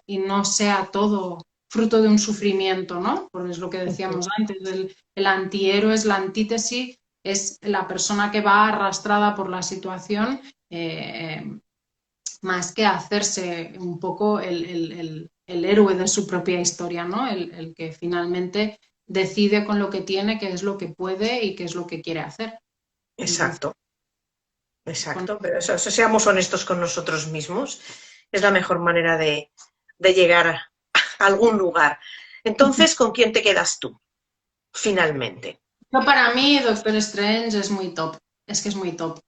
y no sea todo fruto de un sufrimiento, ¿no? Porque es lo que decíamos antes, el antihéroe es la antítesis, es la persona que va arrastrada por la situación, más que hacerse un poco el héroe de su propia historia, ¿no? El que finalmente decide con lo que tiene, qué es lo que puede y qué es lo que quiere hacer. Exacto. Exacto, pero eso, seamos honestos con nosotros mismos, es la mejor manera de llegar a algún lugar. Entonces, ¿con quién te quedas tú, finalmente? Para mí, Doctor Strange es muy top, es que es muy top.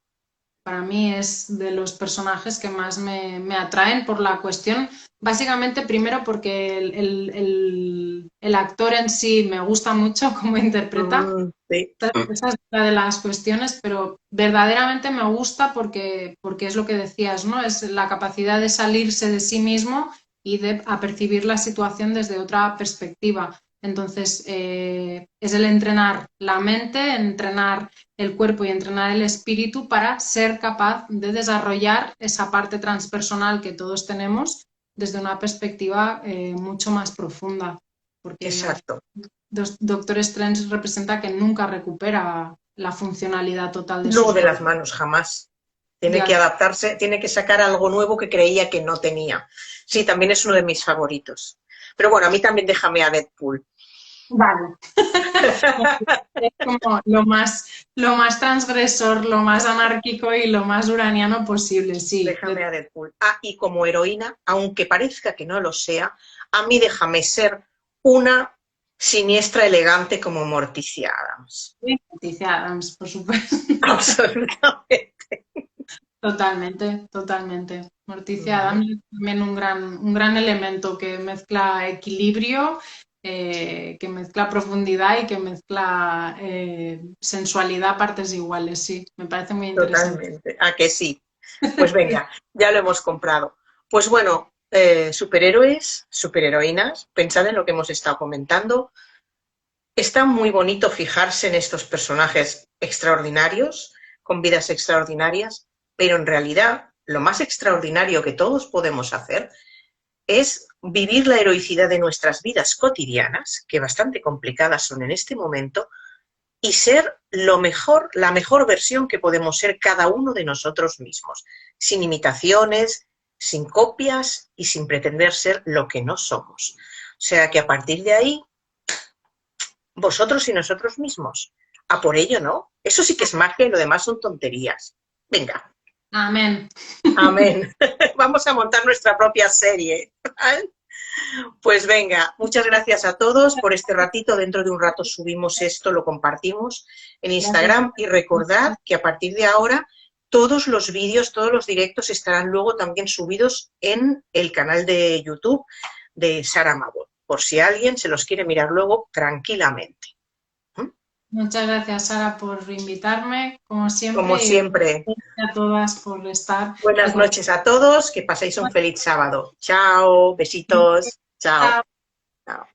Para mí es de los personajes que más me atraen por la cuestión, básicamente primero porque el actor en sí me gusta mucho cómo interpreta, Sí. esa es una de las cuestiones, pero verdaderamente me gusta porque es lo que decías, ¿no? Es la capacidad de salirse de sí mismo y de percibir la situación desde otra perspectiva. Entonces, es el entrenar la mente, entrenar el cuerpo y entrenar el espíritu para ser capaz de desarrollar esa parte transpersonal que todos tenemos desde una perspectiva mucho más profunda. Porque Exacto. Doctor Strange representa que nunca recupera la funcionalidad total de No sus de las poderes. manos, jamás. Tiene que adaptarse, tiene que sacar algo nuevo que creía que no tenía. Sí, también es uno de mis favoritos. Pero bueno, a mí también déjame a Deadpool. Vale. Es como lo más transgresor, lo más anárquico y lo más uraniano posible, sí. Déjame a Deadpool. Ah, y como heroína, aunque parezca que no lo sea, a mí déjame ser una siniestra elegante como Morticia Adams. Morticia Adams, por supuesto. Absolutamente. Totalmente, totalmente. Morticia Adams es también un gran elemento que mezcla equilibrio, que mezcla profundidad y que mezcla sensualidad a partes iguales, sí. Me parece muy interesante. Totalmente. ¿A que sí? Pues venga, ya lo hemos comprado. Pues bueno, superhéroes, superheroínas, pensad en lo que hemos estado comentando. Está muy bonito fijarse en estos personajes extraordinarios, con vidas extraordinarias, pero en realidad lo más extraordinario que todos podemos hacer es vivir la heroicidad de nuestras vidas cotidianas, que bastante complicadas son en este momento, y ser lo mejor, la mejor versión que podemos ser cada uno de nosotros mismos, sin imitaciones, sin copias y sin pretender ser lo que no somos. O sea que a partir de ahí, vosotros y nosotros mismos, a por ello, ¿no? Eso sí que es magia y lo demás son tonterías. Venga. Amén. Amén. Vamos a montar nuestra propia serie. ¿Vale? Pues venga, muchas gracias a todos por este ratito. Dentro de un rato subimos esto, lo compartimos en Instagram y recordad que a partir de ahora todos los vídeos, todos los directos estarán luego también subidos en el canal de YouTube de Sara Mabon, por si alguien se los quiere mirar luego tranquilamente. Muchas gracias, Sara, por invitarme, como Como siempre, y siempre, gracias a todas por estar. buenas noches a todos, que paséis un feliz sábado. Chao, besitos, chao. Chao.